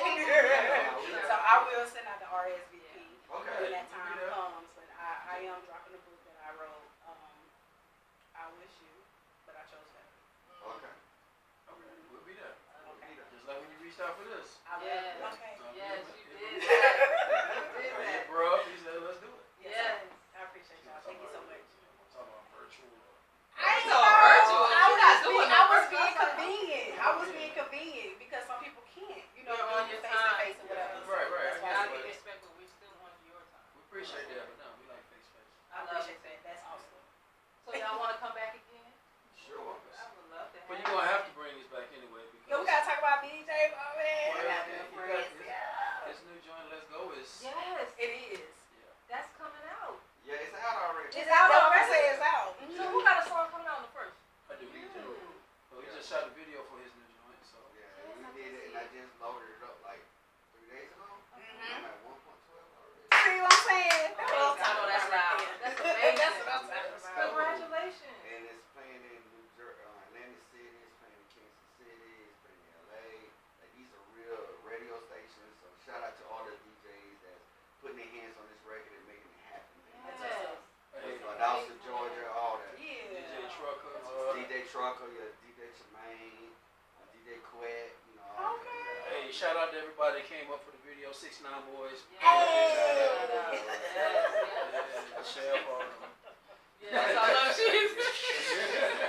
[SPEAKER 4] So I will send out the RSVP when that time comes. But I am dropping the book that I wrote. I wish you, but I chose that.
[SPEAKER 3] Okay. We'll be there. Just like when you reached out for this.
[SPEAKER 4] I will.
[SPEAKER 5] Yes.
[SPEAKER 4] Okay.
[SPEAKER 5] Yes, you did.
[SPEAKER 3] I hit bro up, he said, let's do it.
[SPEAKER 5] Yes.
[SPEAKER 4] I appreciate y'all. Thank you so much.
[SPEAKER 3] I'm talking about virtual.
[SPEAKER 4] I
[SPEAKER 5] ain't know. Virtual.
[SPEAKER 4] I was being convenient. I was being convenient because some people can't.
[SPEAKER 5] You're on your
[SPEAKER 4] face to face or whatever.
[SPEAKER 3] Right.
[SPEAKER 4] That's why
[SPEAKER 5] I
[SPEAKER 4] I
[SPEAKER 5] be
[SPEAKER 4] did it.
[SPEAKER 5] respectful. We still on your time.
[SPEAKER 3] We appreciate that, but no, we like face to face.
[SPEAKER 4] I appreciate that. That's awesome.
[SPEAKER 5] So y'all want to come back again?
[SPEAKER 3] Sure.
[SPEAKER 5] I would love to have
[SPEAKER 3] But you're going to have to bring this back anyway because
[SPEAKER 4] Yo, we gotta talk about BJ Bowman.
[SPEAKER 3] Well, his new joint, Let's Go, is
[SPEAKER 5] Yes,
[SPEAKER 4] It is.
[SPEAKER 5] that's coming out.
[SPEAKER 2] Yeah, it's out already.
[SPEAKER 4] It's out already. It's out.
[SPEAKER 5] So who got a song coming out on the first?
[SPEAKER 3] I do. So he just shot the video for his new joint, so
[SPEAKER 2] Yeah, we did it, and I just loaded it up like 3 days ago.
[SPEAKER 4] Mm-hmm.
[SPEAKER 2] I'm at 1.12 already.
[SPEAKER 4] See what I'm saying? That's what I'm
[SPEAKER 5] I know
[SPEAKER 4] talking
[SPEAKER 5] that's
[SPEAKER 4] about.
[SPEAKER 5] loud. That's amazing.
[SPEAKER 4] That's what I'm talking about.
[SPEAKER 5] Congratulations.
[SPEAKER 2] And it's playing in Atlantic City, it's playing in Kansas City, it's playing in LA. Like, these are real radio stations. So shout out to all the DJs that's putting their hands on this record and making it happen. Man.
[SPEAKER 5] Yes.
[SPEAKER 3] hey,
[SPEAKER 2] Augusta, Georgia, all that.
[SPEAKER 4] Yeah.
[SPEAKER 3] DJ Trucker,
[SPEAKER 2] DJ Trucker, DJ Tremaine, DJ Quet, all
[SPEAKER 4] Okay.
[SPEAKER 2] that.
[SPEAKER 3] hey, shout out to everybody that came up for the video, 6ix9ine Boys.
[SPEAKER 4] Hey.
[SPEAKER 3] Michelle, all of them.
[SPEAKER 5] Yes, I love she's.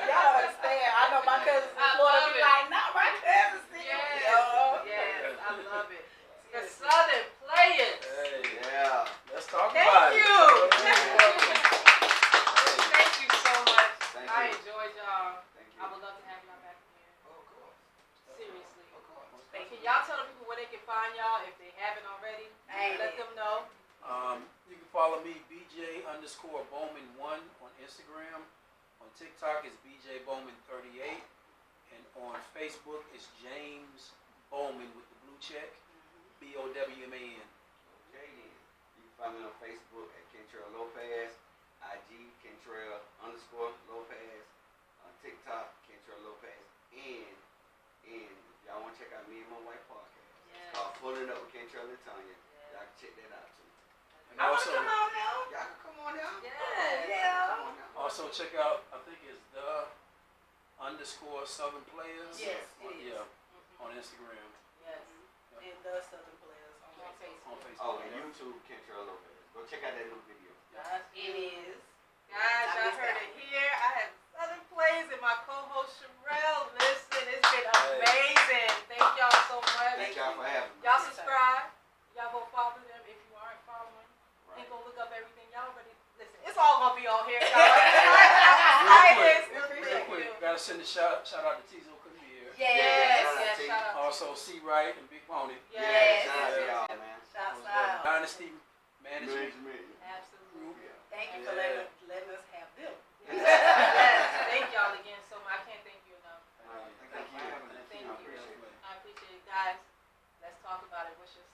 [SPEAKER 4] Y'all understand? I know my cousins in
[SPEAKER 5] I
[SPEAKER 4] Florida
[SPEAKER 5] love
[SPEAKER 4] be
[SPEAKER 5] it.
[SPEAKER 4] like, no, my cousins see
[SPEAKER 5] Yes.
[SPEAKER 4] yo.
[SPEAKER 5] Yes, I love it. The Southern Playas.
[SPEAKER 3] Hey,
[SPEAKER 2] Yeah.
[SPEAKER 3] let's talk
[SPEAKER 4] Thank
[SPEAKER 3] about
[SPEAKER 4] you.
[SPEAKER 3] it.
[SPEAKER 5] Thank you so much.
[SPEAKER 2] Thank
[SPEAKER 5] I
[SPEAKER 2] you.
[SPEAKER 5] enjoyed y'all.
[SPEAKER 2] Thank you.
[SPEAKER 5] I would love to have y'all back again.
[SPEAKER 2] Oh, of course.
[SPEAKER 5] Seriously.
[SPEAKER 2] Of course.
[SPEAKER 5] Can y'all tell the people where they can find y'all if they haven't already? Let them know.
[SPEAKER 3] You can follow me, BJ_Bowman1 on Instagram. On TikTok, it's BJ Bowman38. And on Facebook, it's James Bowman with the blue check. BOWMAN.
[SPEAKER 2] Okay then. You can find me on Facebook at Cantrelle Lopez, IG Cantrelle_Lopez, on TikTok Cantrelle Lopez, and if y'all want to check out me and my wife podcast, it's called Pulling Up with Cantrelle and Tanya. Y'all can check that out too.
[SPEAKER 3] And
[SPEAKER 4] I want to
[SPEAKER 3] also,
[SPEAKER 4] come on now.
[SPEAKER 2] Y'all can come on down.
[SPEAKER 4] Yeah.
[SPEAKER 2] Come on down.
[SPEAKER 3] also check out, I think it's _Southern Playas.
[SPEAKER 4] Yes, it is.
[SPEAKER 3] Yeah, on Instagram.
[SPEAKER 5] Yes.
[SPEAKER 4] And the Southern Playas on Facebook.
[SPEAKER 3] On Facebook.
[SPEAKER 2] Oh, and YouTube Cantrelle Lopez. Go check out that new video.
[SPEAKER 4] It is.
[SPEAKER 5] Guys, y'all heard it here. I have Southern Playas and my co-host Sherelle. Listen, it's been amazing. Thank y'all so much.
[SPEAKER 2] Thank y'all for having me.
[SPEAKER 5] Y'all subscribe. Y'all go follow them if you aren't following.
[SPEAKER 2] Right.
[SPEAKER 5] And go look up everything. Y'all already listen. It's all gonna be on here. Y'all.
[SPEAKER 3] Real quick, gotta send a shout out to Tizo couldn't be here.
[SPEAKER 4] Yes.
[SPEAKER 5] Shout out.
[SPEAKER 3] Also C Wright and Big Pony.
[SPEAKER 4] Yes.
[SPEAKER 2] Shout out to y'all, man.
[SPEAKER 4] Shouts out.
[SPEAKER 3] Dynasty Management
[SPEAKER 5] Absolutely.
[SPEAKER 3] Group.
[SPEAKER 4] Thank you for letting us have them.
[SPEAKER 5] Yes. Thank y'all again so much. I can't thank you enough.
[SPEAKER 2] Thank you.
[SPEAKER 5] Thank
[SPEAKER 3] I
[SPEAKER 5] you.
[SPEAKER 3] appreciate it.
[SPEAKER 5] I appreciate it, guys. Let's talk about it. What's your